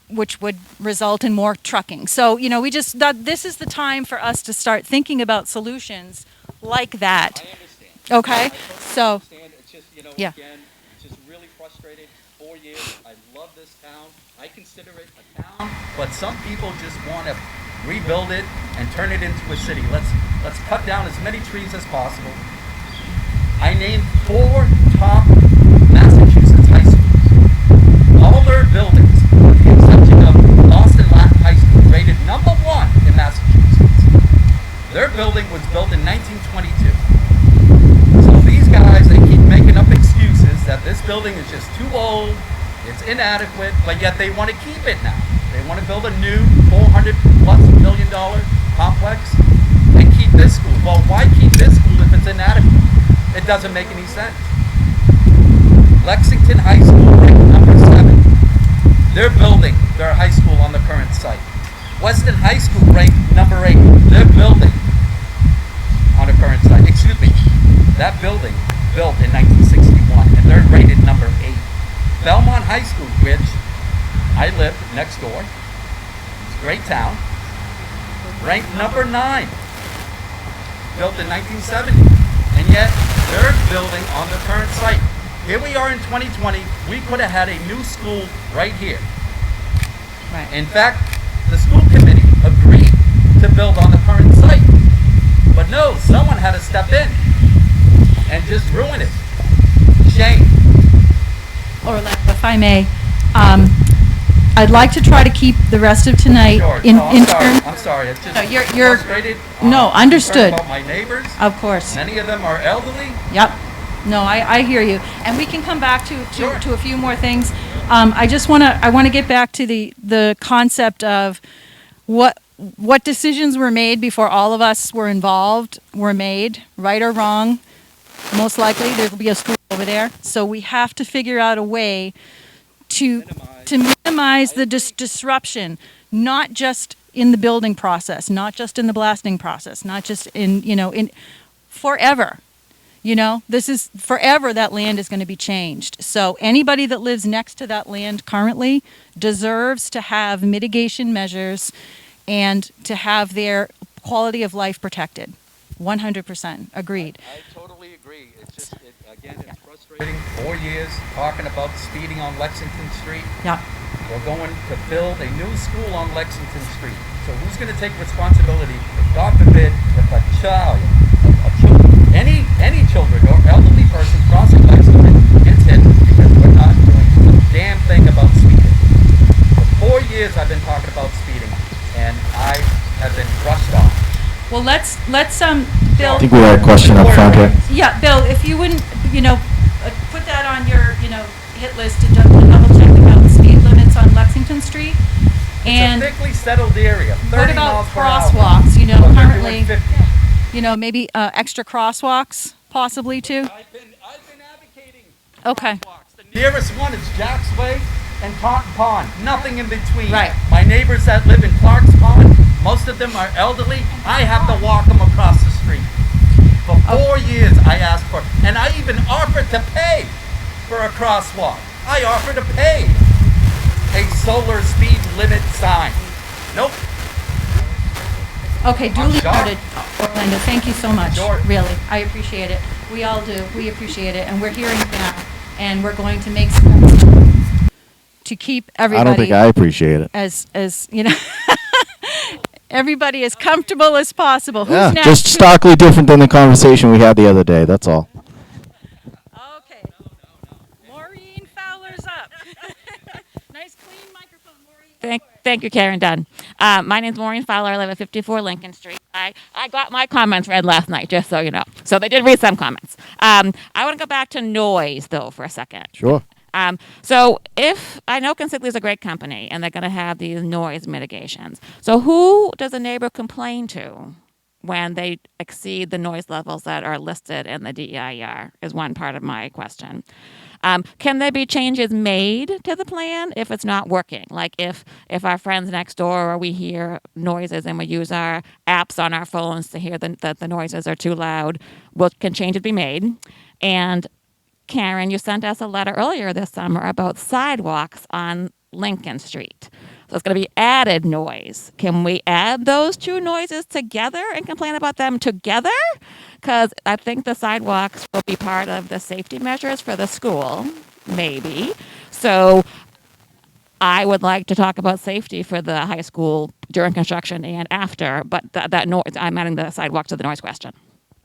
which would result in more trucking. So, this is the time for us to start thinking about solutions like that. I understand. Okay? I totally So, understand. It's just, yeah. Again, it's just really frustrated. 4 years. I love this town. I consider it a town, but some people just want to rebuild it and turn it into a city. Let's cut down as many trees as possible. I named 4 top Massachusetts high schools. All their buildings, with the exception of Boston Latin High School, rated #1 in Massachusetts. Their building was built in 1922. So these guys, they keep making up excuses that this building is just too old, it's inadequate, but yet they want to keep it now. They want to build a new $400+ million complex and keep this school. Well, why keep this school if it's inadequate? It doesn't make any sense. Lexington High School ranked #7. They're building their high school on the current site. Weston High School ranked #8. They're building on the current site. Excuse me. That building built in 1961, and they're rated #8. Belmont High School, which I lived next door, it's a great town, ranked #9. Built in 1970. And yet, they're building on the current site. Here we are in 2020. We could have had a new school right here. Right. In fact, the school committee agreed to build on the current site. But no, someone had to step in and just ruin it. Shame. Orlando, if I may, I'd like to try to keep the rest of tonight Sure. in I'm terms. sorry. It's just No, you're frustrated. no, I'm understood. concerned about my neighbors. Of course. Many of them are elderly. Yep. No, I hear you. And we can come back to Sure. a few more things. I want to get back to the concept of what decisions were made before all of us were involved were made, right or wrong. Most likely there will be a school over there. So we have to figure out a way to minimize the disruption, not just in the building process, not just in the blasting process, not just in forever. This is forever, that land is going to be changed. So anybody that lives next to that land currently deserves to have mitigation measures and to have their quality of life protected. 100%. Agreed. I totally agree. It's just, again, it's frustrating. 4 years talking about speeding on Lexington Street. Yeah. We're going to build a new school on Lexington Street. So who's going to take responsibility if, God forbid, if a child, any children or elderly person crossing Lexington gets hit because we're not doing a damn thing about speeding? Well, let's Bill. I think we had a question up front here. Yeah, Bill, if you wouldn't, put that on your, hit list to double check about the speed limits on Lexington Street. And it's a thickly settled area. 30 what about miles per hour. crosswalks? But they're doing Currently, 50. maybe extra crosswalks possibly too. I've been advocating Okay. crosswalks. The nearest one is Jack's Way and Taunton Pond. Nothing in between. Right. My neighbors that live in Clark's Pond, most of them are elderly. I have to walk them across the street. For 4 years I asked for, and I even offered to pay for a crosswalk. I offered to pay a solar speed limit sign. Nope. Okay, duly shocked. noted, Orlando. Thank you so much. Sure. Really, I appreciate it. We all do. We appreciate it, and we're hearing it now, and we're going to make steps to keep everybody. I don't think I appreciate it. as everybody as comfortable as possible. Who's Yeah, next? just starkly different than the conversation we had the other day. That's all. Okay. Maureen Fowler's up. Nice clean microphone, Maureen. Thank you, Caren Dunn. My name's Maureen Fowler. I live at 54 Lincoln Street. I got my comments read last night, just so you know. So they did read some comments. I want to go back to noise, though, for a second. Sure. So if I know Consigli is a great company and they're going to have these noise mitigations, so who does a neighbor complain to when they exceed the noise levels that are listed in the DEIR is one part of my question. Can there be changes made to the plan if it's not working? Like if our friends next door or we hear noises and we use our apps on our phones to hear that the noises are too loud, can changes be made? And Caren, you sent us a letter earlier this summer about sidewalks on Lincoln Street. So it's going to be added noise. Can we add those two noises together and complain about them together? Because I think the sidewalks will be part of the safety measures for the school, maybe. So I would like to talk about safety for the high school during construction and after, but that noise, I'm adding the sidewalk to the noise question.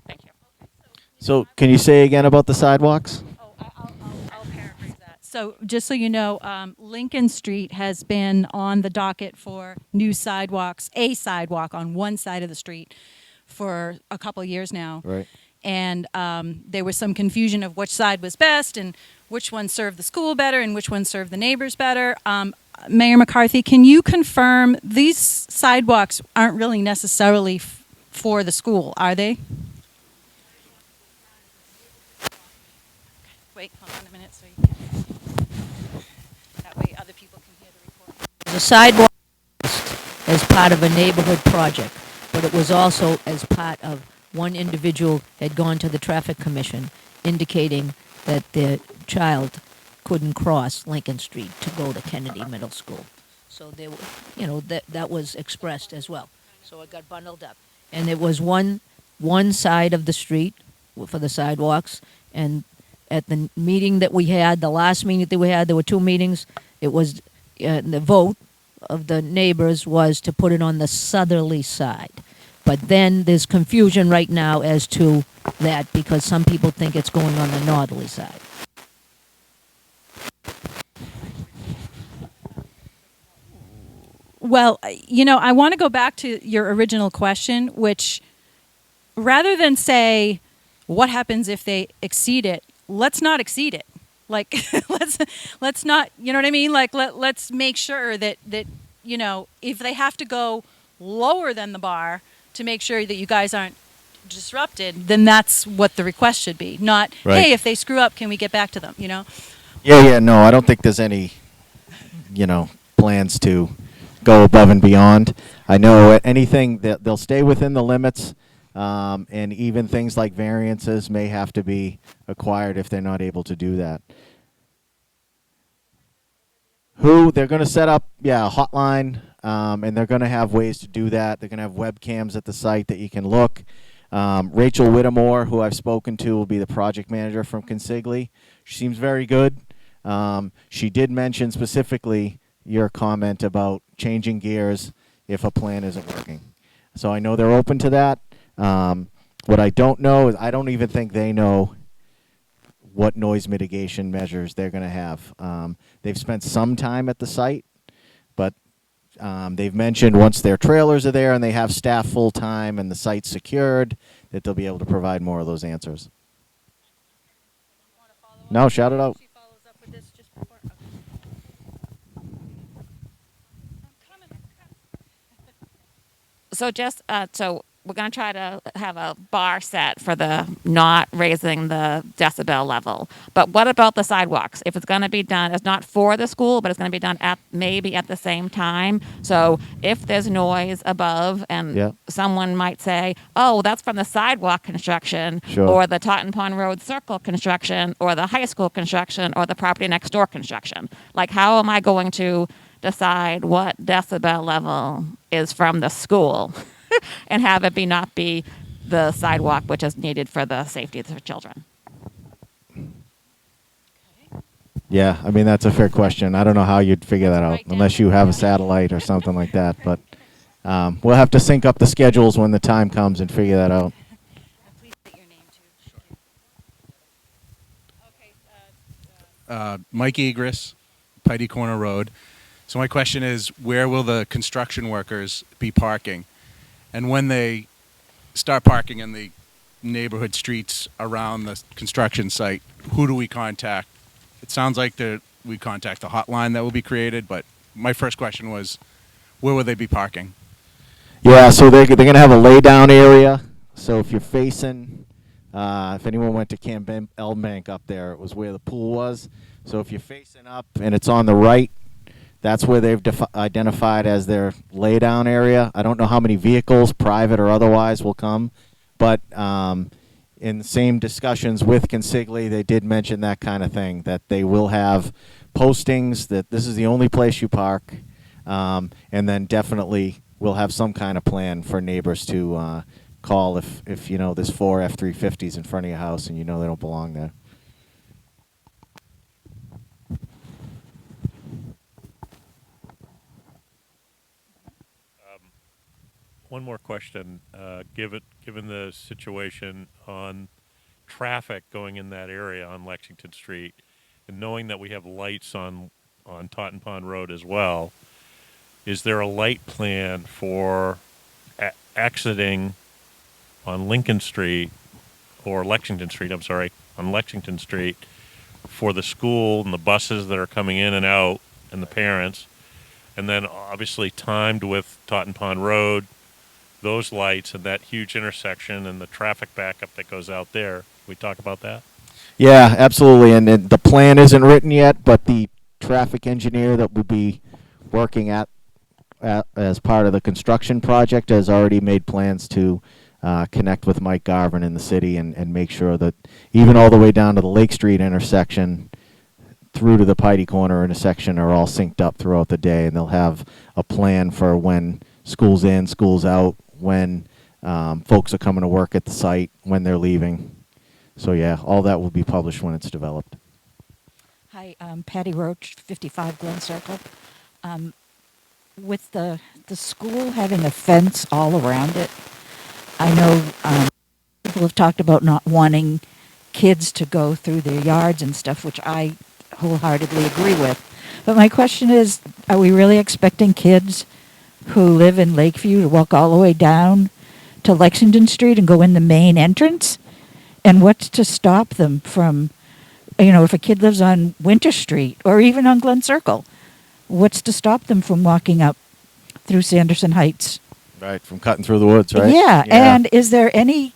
Thank you. So can you say again about the sidewalks? I'll paraphrase that. So just so you know, Lincoln Street has been on the docket for new sidewalks, a sidewalk on one side of the street for a couple of years now. Right. And there was some confusion of which side was best and which one served the school better and which one served the neighbors better. Mayor McCarthy, can you confirm these sidewalks aren't really necessarily for the school, are they? Wait, hold on a minute. So you can, that way other people can hear the report. The sidewalk as part of a neighborhood project, but it was also as part of one individual had gone to the traffic commission indicating that their child couldn't cross Lincoln Street to go to Kennedy Middle School. So there, that was expressed as well. So it got bundled up, and it was one side of the street for the sidewalks. And at the meeting that we had, the last meeting that we had, there were two meetings. It was the vote of the neighbors was to put it on the southerly side. But then there's confusion right now as to that because some people think it's going on the northerly side. Well, I want to go back to your original question, which rather than say what happens if they exceed it, let's not exceed it. Like let's not, you know what I mean? Like let's make sure that if they have to go lower than the bar to make sure that you guys aren't disrupted, then that's what the request should be. Not, Right. hey, if they screw up, can we get back to them, Yeah, no, I don't think there's any, plans to go above and beyond. I know anything that they'll stay within the limits, and even things like variances may have to be acquired if they're not able to do that. They're going to set up, a hotline, and they're going to have ways to do that. They're going to have webcams at the site that you can look. Rachel Whittemore, who I've spoken to, will be the project manager from Consigli. She seems very good. She did mention specifically your comment about changing gears if a plan isn't working. So I know they're open to that. What I don't know is I don't even think they know what noise mitigation measures they're going to have. They've spent some time at the site, but They've mentioned once their trailers are there and they have staff full-time and the site's secured, that they'll be able to provide more of those answers. No, shout it out. So just so we're going to try to have a bar set for the not raising the decibel level. But what about the sidewalks? If it's going to be done, it's not for the school, but it's going to be done at maybe at the same time. So if there's noise above, and someone might say, "Oh, that's from the sidewalk construction, or the Totten Pond Road Circle construction, or the high school construction, or the property next door construction." Like, how am I going to decide what decibel level is from the school and have it not be the sidewalk, which is needed for the safety of the children? Yeah, I mean, that's a fair question. I don't know how you'd figure that out unless you have a satellite or something like that. But we'll have to sync up the schedules when the time comes and figure that out. Please state your name too. Okay. Mike Egris, Piety Corner Road. So my question is, where will the construction workers be parking? And when they start parking in the neighborhood streets around the construction site, who do we contact? It sounds like we contact the hotline that will be created, but my first question was, where will they be parking? Yeah, so they're going to have a lay-down area. So if you're facing, if anyone went to Camp Elbank up there, it was where the pool was. So if you're facing up and it's on the right, that's where they've identified as their lay-down area. I don't know how many vehicles, private or otherwise, will come. But in the same discussions with Consigli, they did mention that kind of thing, that they will have postings that this is the only place you park. And then definitely we'll have some kind of plan for neighbors to call if you know there's 4 F-350s in front of your house and you know they don't belong there. One more question. Given the situation on traffic going in that area on Lexington Street, and knowing that we have lights on Totten Pond Road as well, is there a light plan for exiting on Lincoln Street or Lexington Street? I'm sorry, on Lexington Street for the school and the buses that are coming in and out and the parents, and then obviously timed with Totten Pond Road, those lights and that huge intersection and the traffic backup that goes out there. We talk about that? Yeah, absolutely. And the plan isn't written yet, but the traffic engineer that will be working at as part of the construction project has already made plans to connect with Mike Garvin in the city and make sure that even all the way down to the Lake Street intersection through to the Piety Corner intersection are all synced up throughout the day, and they'll have a plan for when school's in, school's out, when folks are coming to work at the site, when they're leaving. So yeah, all that will be published when it's developed. Hi, Patty Roach, 55 Glen Circle. With the school having a fence all around it, I know people have talked about not wanting kids to go through their yards and stuff, which I wholeheartedly agree with. But my question is, are we really expecting kids who live in Lakeview to walk all the way down to Lexington Street and go in the main entrance? And what's to stop them from, if a kid lives on Winter Street or even on Glen Circle, what's to stop them from walking up through Sanderson Heights? Right, from cutting through the woods, right? Yeah. And is there any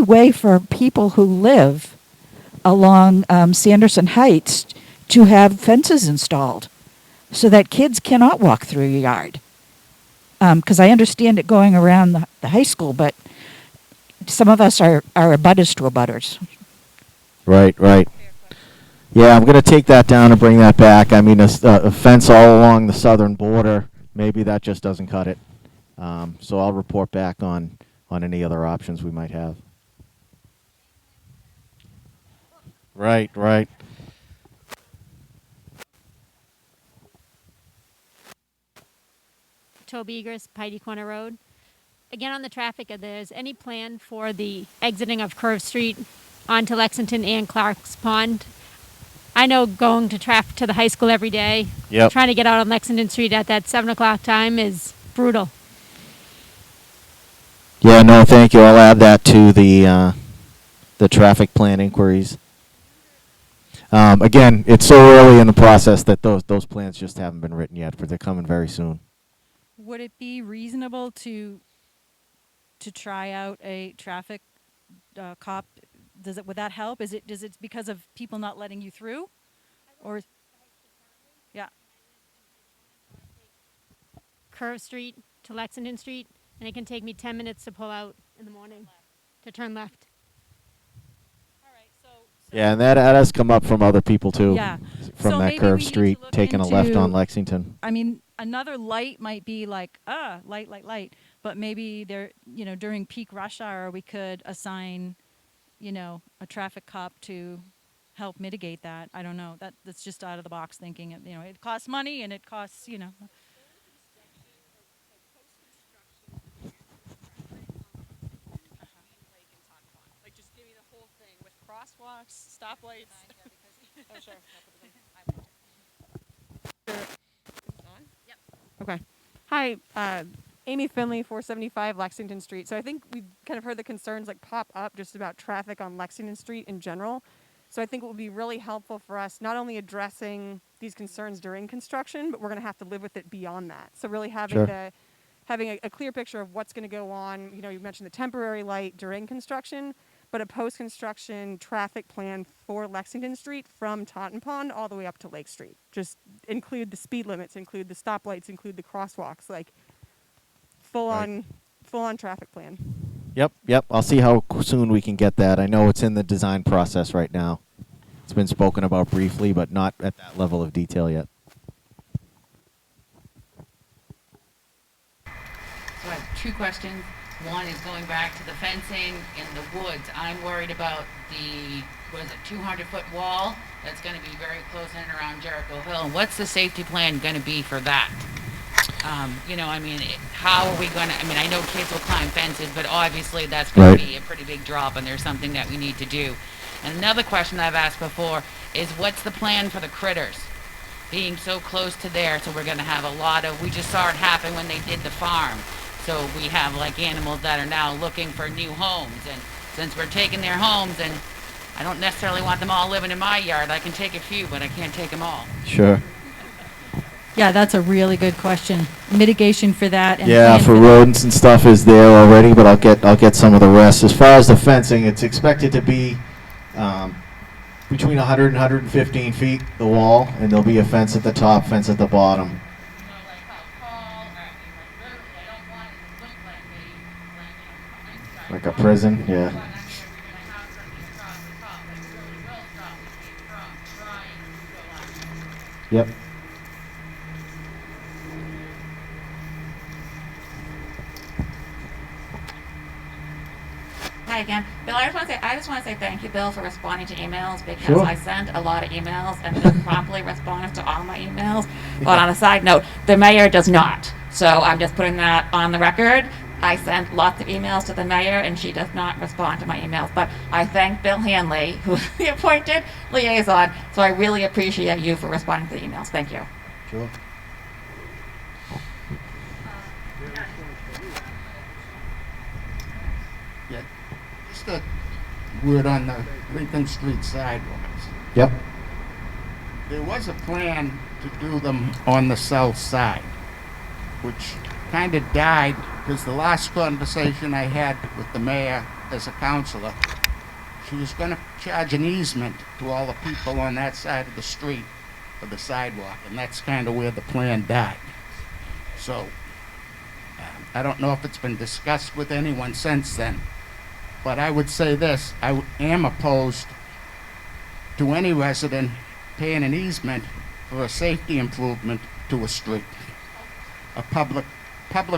way for people who live along Sanderson Heights to have fences installed so that kids cannot walk through your yard? Because I understand it going around the high school, but some of us are abutters to abutters. Right. Yeah, I'm going to take that down and bring that back. I mean, a fence all along the southern border, maybe that just doesn't cut it. So I'll report back on any other options we might have. Right. Toby Egers, Piety Corner Road. Again, on the traffic, if there's any plan for the exiting of Curve Street onto Lexington and Clark's Pond, I know going to traffic to the high school every day, Yep. trying to get out on Lexington Street at that 7 o'clock time is brutal. Yeah, no, thank you. I'll add that to the traffic plan inquiries. Again, it's so early in the process that those plans just haven't been written yet, but they're coming very soon. Would it be reasonable to try out a traffic cop? Would that help? Is it because of people not letting you through, or? Yeah. Curve Street to Lexington Street, and it can take me 10 minutes to pull out in the morning to turn left. Yeah, and that has come up from other people too. Yeah. From So that maybe we curved need to street, look taking a left on into- Lexington. I mean, another light might be like, light, but maybe during peak rush hour, we could assign, a traffic cop to help mitigate that. I don't know. That's just out of the box thinking. It costs money and it costs, Like, just give me the whole thing with crosswalks, stoplights. Oh, sure. Okay. Hi, Amy Finley, 475 Lexington Street. So I think we've kind of heard the concerns pop up just about traffic on Lexington Street in general. So I think it would be really helpful for us not only addressing these concerns during construction, but we're going to have to live with it beyond that. So really having Sure. having a clear picture of what's going to go on. You mentioned the temporary light during construction, but a post-construction traffic plan for Lexington Street from Taunton Pond all the way up to Lake Street. Just include the speed limits, include the stoplights, include the crosswalks, full on traffic plan. Yep. I'll see how soon we can get that. I know it's in the design process right now. It's been spoken about briefly, but not at that level of detail yet. So I have two questions. One is going back to the fencing in the woods. I'm worried about the 200-foot wall that's going to be very close in and around Jericho Hill. And what's the safety plan going to be for that? How are we going to, I know kids will climb fences, but obviously that's going to be a pretty big drop, and there's something that we need to do. And another question I've asked before is what's the plan for the critters? Being so close to there, so we're going to have a lot of, we just saw it happen when they did the farm. So we have animals that are now looking for new homes, and since we're taking their homes, and I don't necessarily want them all living in my yard, I can take a few, but I can't take them all. Sure. Yeah, that's a really good question. Mitigation for that. And Yeah, plan for rodents and stuff is there already, but I'll get some of the rest. As far as the fencing, it's expected to be between 100 and 115 feet, the wall, and there'll be a fence at the top, fence at the bottom. Like a prison, yeah. Yep. Hi again. Bill, I just want to say thank you, Bill, for responding to emails because Sure. I sent a lot of emails and Bill promptly responds to all my emails. But on a side note, the mayor does not. So I'm just putting that on the record. I sent lots of emails to the mayor and she does not respond to my emails. But I thank Bill Hanley, who is the appointed liaison. So I really appreciate you for responding to the emails. Thank you. Sure. Yeah, just a word on the Lincoln Street sidewalks. Yep. There was a plan to do them on the south side, which kind of died because the last conversation I had with the mayor as a councilor, she was going to charge an easement to all the people on that side of the street for the sidewalk, and that's kind of where the plan died. So, I don't know if it's been discussed with anyone since then, but I would say this, I am opposed to any resident paying an easement for a safety improvement to a street, a public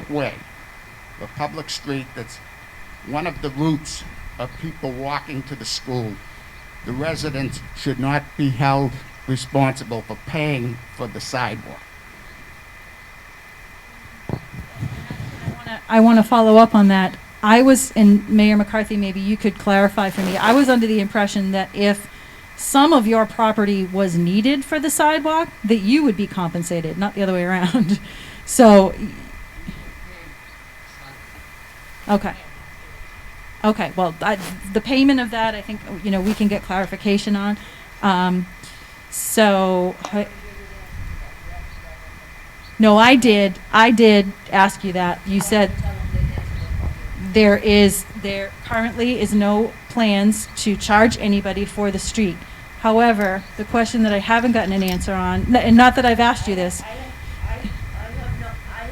way, a public street that's one of the routes of people walking to the school. The residents should not be held responsible for paying for the sidewalk. I want to follow up on that. I was, and Mayor McCarthy, maybe you could clarify for me. I was under the impression that if some of your property was needed for the sidewalk, that you would be compensated, not the other way around. So, okay. Okay, well, the payment of that, I think, we can get clarification on. No, I did ask you that. You said there currently is no plans to charge anybody for the street. However, the question that I haven't gotten an answer on, and not that I've asked you this. I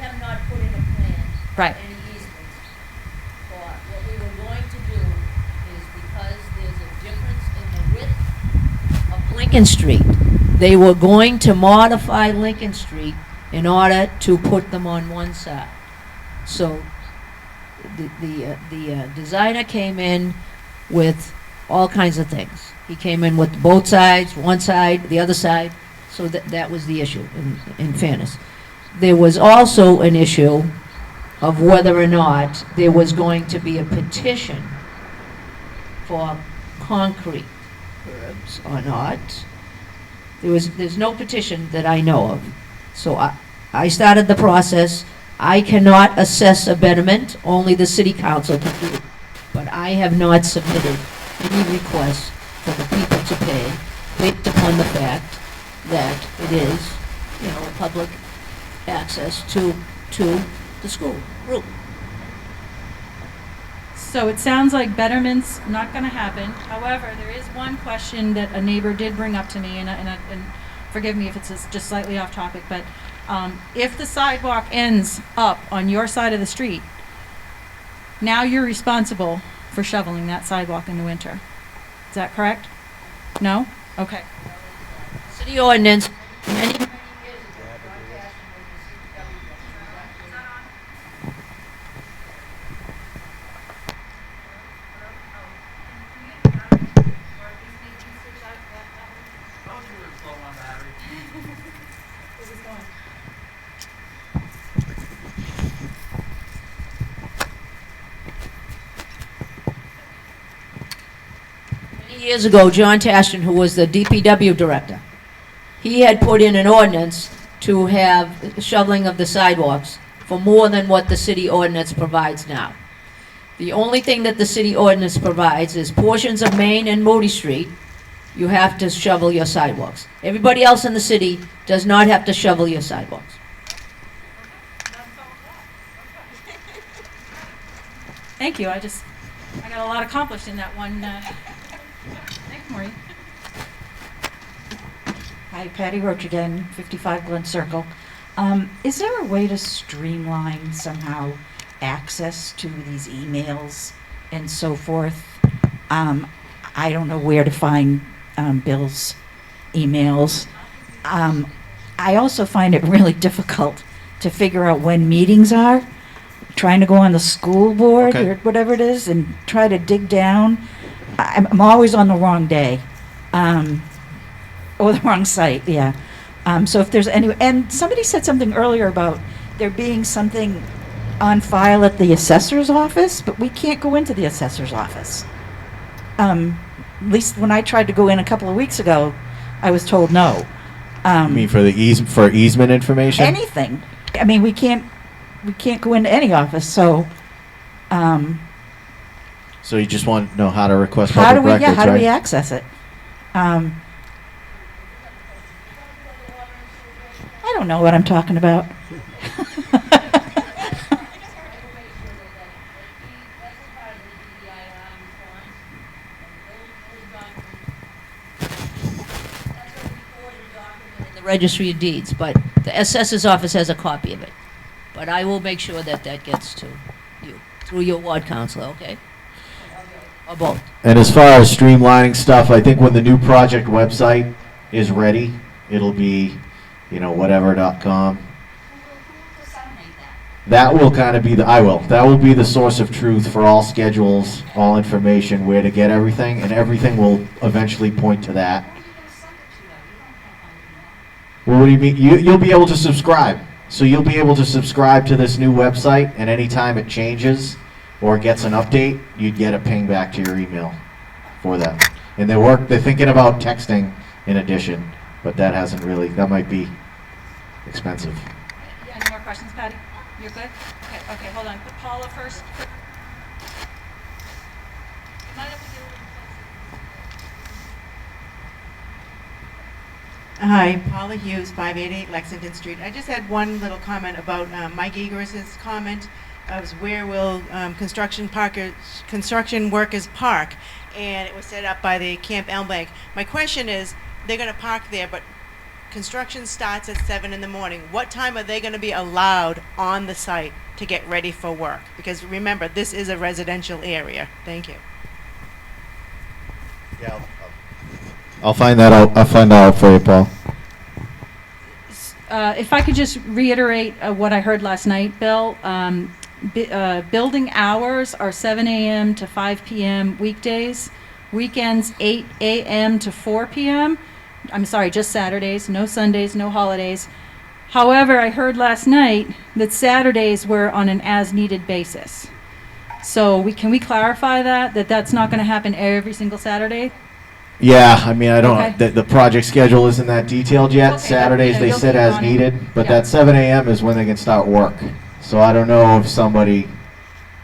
have not put in a plan. Right. Any easements. For what we were going to do is, because there's a difference in the width of Lincoln Street, they were going to modify Lincoln Street in order to put them on one side. So the designer came in with all kinds of things. He came in with both sides, one side, the other side. So that was the issue, in fairness. There was also an issue of whether or not there was going to be a petition for concrete curbs or not. There's no petition that I know of. So I started the process. I cannot assess a betterment, only the city council can do it. But I have not submitted any requests for the people to pay based upon the fact that it is, public access to the school route. So it sounds like betterment's not going to happen. However, there is one question that a neighbor did bring up to me, and forgive me if it's just slightly off topic, but if the sidewalk ends up on your side of the street, now you're responsible for shoveling that sidewalk in the winter. Is that correct? No? Okay. City ordinance, many years ago, John Tashton, who was the DPW director, he had put in an ordinance to have shoveling of the sidewalks for more than what the city ordinance provides now. The only thing that the city ordinance provides is portions of Main and Moody Street, you have to shovel your sidewalks. Everybody else in the city does not have to shovel your sidewalks. Thank you. I got a lot accomplished in that one. Thanks, Maureen. Hi, Patty Roach again, 55 Glen Circle. Is there a way to streamline somehow access to these emails and so forth? I don't know where to find Bill's emails. I also find it really difficult to figure out when meetings are. Trying to go on the school board or whatever it is and try to dig down. I'm always on the wrong day. Or the wrong site, yeah. So if there's any, and somebody said something earlier about there being something on file at the assessor's office, but we can't go into the assessor's office. At least when I tried to go in a couple of weeks ago, I was told no. You mean for easement information? Anything. I mean, we can't go into any office, so. So you just want to know how to request public records, right? How do we access it? I don't know what I'm talking about. The Registry of Deeds, but the assessor's office has a copy of it. But I will make sure that gets to you through your ward councilor, okay? Or both. And as far as streamlining stuff, I think when the new project website is ready, it'll be, whatever.com. That will kind of be that will be the source of truth for all schedules, all information, where to get everything, and everything will eventually point to that. Well, what do you mean? You'll be able to subscribe. So you'll be able to subscribe to this new website, and anytime it changes or gets an update, you'd get a ping back to your email for that. And they're thinking about texting in addition, but that hasn't really, that might be expensive. Yeah, any more questions, Patty? You're good? Okay, hold on. Put Paula first. You might have to do Hi, Paula Hughes, 588 Lexington Street. I just had one little comment about Mike Egress's comment of where will construction workers park, and it was set up by the Camp Elmbank. My question is, they're going to park there, but construction starts at 7 in the morning. What time are they going to be allowed on the site to get ready for work? Because remember, this is a residential area. Thank you. Yeah, I'll find that out. I'll find out for you, Paul. If I could just reiterate what I heard last night, Bill. Building hours are 7 a.m. to 5 p.m. weekdays. Weekends, 8 a.m. to 4 p.m. I'm sorry, just Saturdays, no Sundays, no holidays. However, I heard last night that Saturdays were on an as-needed basis. So can we clarify that that's not going to happen every single Saturday? Yeah, I mean, I don't. Okay. The project schedule isn't that detailed yet. Okay, Saturdays they you'll said keep as on it. needed, but Yeah. that 7 a.m. is when they can start work. So I don't know if somebody,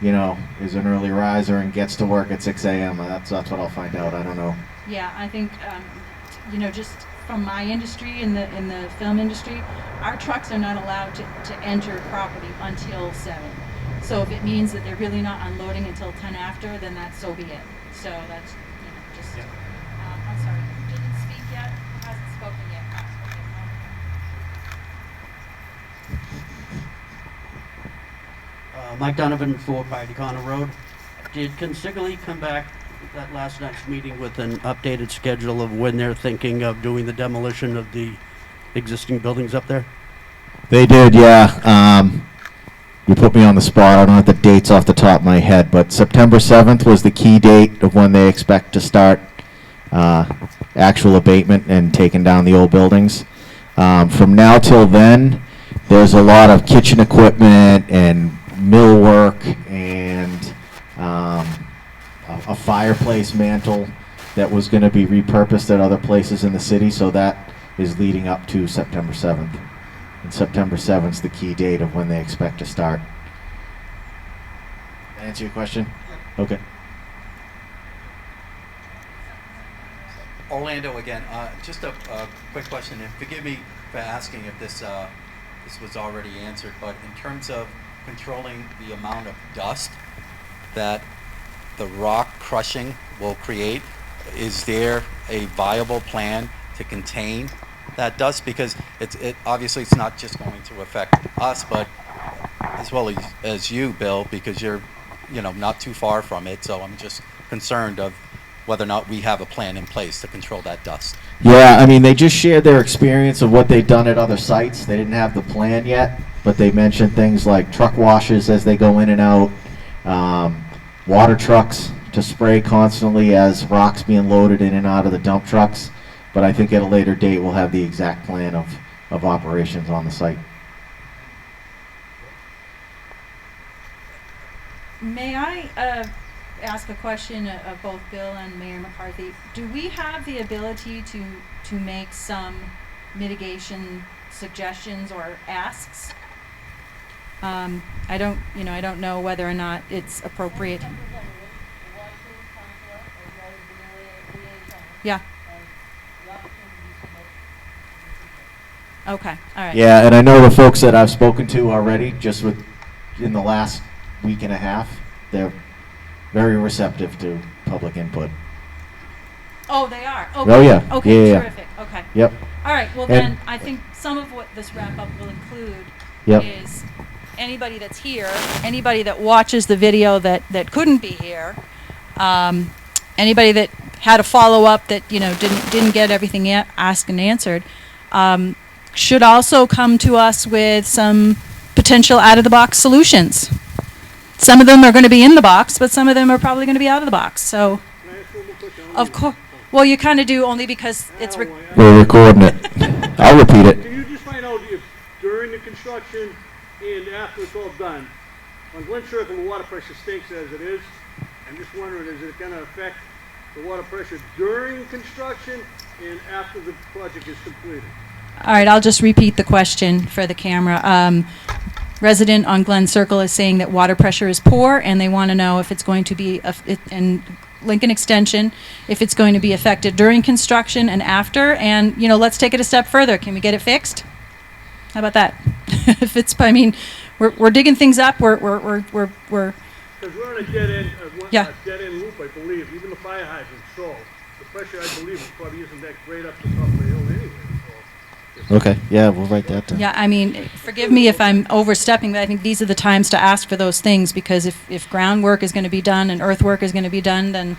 is an early riser and gets to work at 6 a.m. That's what I'll find out. I don't know. Yeah, I think, just from my industry, in the film industry, our trucks are not allowed to enter property until 7. So if it means that they're really not unloading until 10 after, then so be it. So that's, just, I'm sorry, who didn't speak yet? Who hasn't spoken yet? Mike Donovan, 4 Piety Corner Road. Did Consigley come back at that last night's meeting with an updated schedule of when they're thinking of doing the demolition of the existing buildings up there? They did, yeah. You put me on the spot. I don't have the dates off the top of my head, but September 7th was the key date of when they expect to start actual abatement and taking down the old buildings. From now till then, there's a lot of kitchen equipment and mill work and a fireplace mantle that was going to be repurposed at other places in the city, so that is leading up to September 7th. And September 7th is the key date of when they expect to start. Did I answer your question? Okay. Orlando again. Just a quick question, and forgive me for asking if this was already answered, but in terms of controlling the amount of dust that the rock crushing will create, is there a viable plan to contain that dust? Because it obviously it's not just going to affect us, but as well as you, Bill, because you're not too far from it. So I'm just concerned of whether or not we have a plan in place to control that dust. Yeah, I mean, they just shared their experience of what they've done at other sites. They didn't have the plan yet, but they mentioned things like truck washes as they go in and out, water trucks to spray constantly as rocks being loaded in and out of the dump trucks. But I think at a later date we'll have the exact plan of operations on the site. May I ask a question of both Bill and Mayor McCarthy? Do we have the ability to make some mitigation suggestions or asks? I don't know whether or not it's appropriate. Yeah. Okay, all right. Yeah, and I know the folks that I've spoken to already, just in the last week and a half, they're very receptive to public input. Oh, they are? Okay. Oh, yeah. Okay, Yeah. terrific, okay. Yep. All right, well And- then, I think some of what this wrap-up will include Yep. is anybody that's here, anybody that watches the video that couldn't be here, anybody that had a follow-up that, didn't get everything asked and answered, should also come to us with some potential out-of-the-box solutions. Some of them are going to be in the box, but some of them are probably going to be out of the box. So, of course, well, you kind of do only because it's. We're recording it. I'll repeat it. Can you just find out if during the construction and after it's all done, on Glen Circle the water pressure stinks as it is? I'm just wondering, is it going to affect the water pressure during construction and after the project is completed? All right, I'll just repeat the question for the camera. Resident on Glen Circle is saying that water pressure is poor, and they want to know if it's going to be, in Lincoln Extension, if it's going to be affected during construction and after. And, you know, let's take it a step further. Can we get it fixed? How about that? If it's, I mean, we're digging things up. We're Because we're on a dead end, Yeah. dead end loop, I believe. Even the fire hydrant, so the pressure, I believe, is probably isn't that great up the top of the hill anyway. So Okay, yeah, we'll write that down. Yeah, I mean, forgive me if I'm overstepping, but I think these are the times to ask for those things, because if groundwork is going to be done and earthwork is going to be done, then,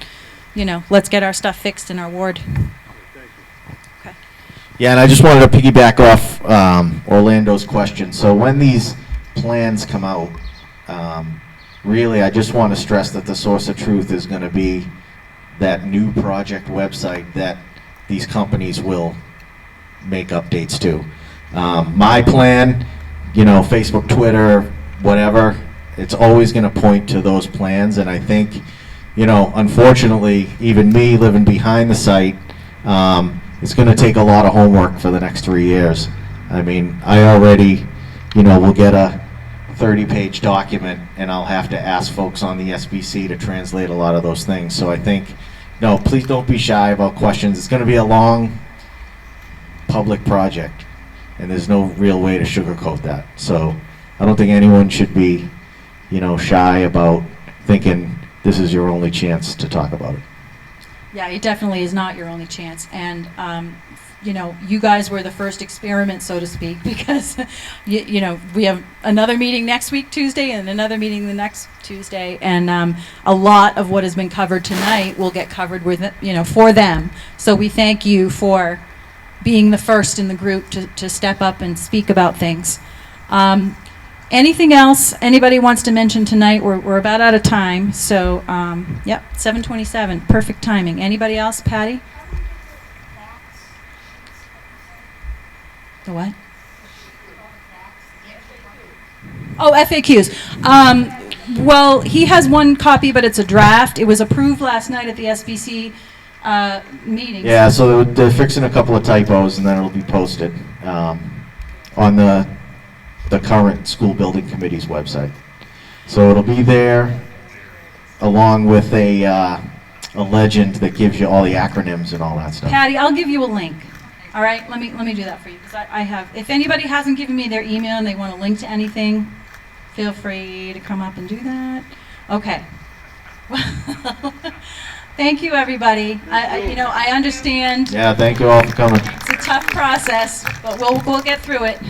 you know, let's get our stuff fixed in our ward. Yeah, and I just wanted to piggyback off Orlando's question. So when these plans come out, really, I just want to stress that the source of truth is going to be that new project website that these companies will make updates to. My plan, you know, Facebook, Twitter, whatever, it's always going to point to those plans. And I think, you know, unfortunately, even me living behind the site, it's going to take a lot of homework for the next 3 years. I mean, I already, you know, will get a 30-page document, and I'll have to ask folks on the SBC to translate a lot of those things. So I think, no, please don't be shy about questions. It's going to be a long public project, and there's no real way to sugarcoat that. So I don't think anyone should be, you know, shy about thinking this is your only chance to talk about it. Yeah, it definitely is not your only chance. And, you know, you guys were the first experiment, so to speak, because, you know, we have another meeting next week, Tuesday, and another meeting the next Tuesday. And a lot of what has been covered tonight will get covered with, you know, for them. So we thank you for being the first in the group to step up and speak about things. Anything else anybody wants to mention tonight? We're about out of time, so yep, 7:27, perfect timing. Anybody else? Patty? The what? Oh, FAQs. Well, he has one copy, but it's a draft. It was approved last night at the SBC meeting. Yeah, so they're fixing a couple of typos, and then it'll be posted on the current school building committee's website. So it'll be there along with a legend that gives you all the acronyms and all that stuff. Patty, I'll give you a link. All right, let me do that for you, because I have. If anybody hasn't given me their email and they want to link to anything, feel free to come up and do that. Okay. Thank you, everybody. You know, I understand. Yeah, thank you all for coming. It's a tough process, but we'll get through it.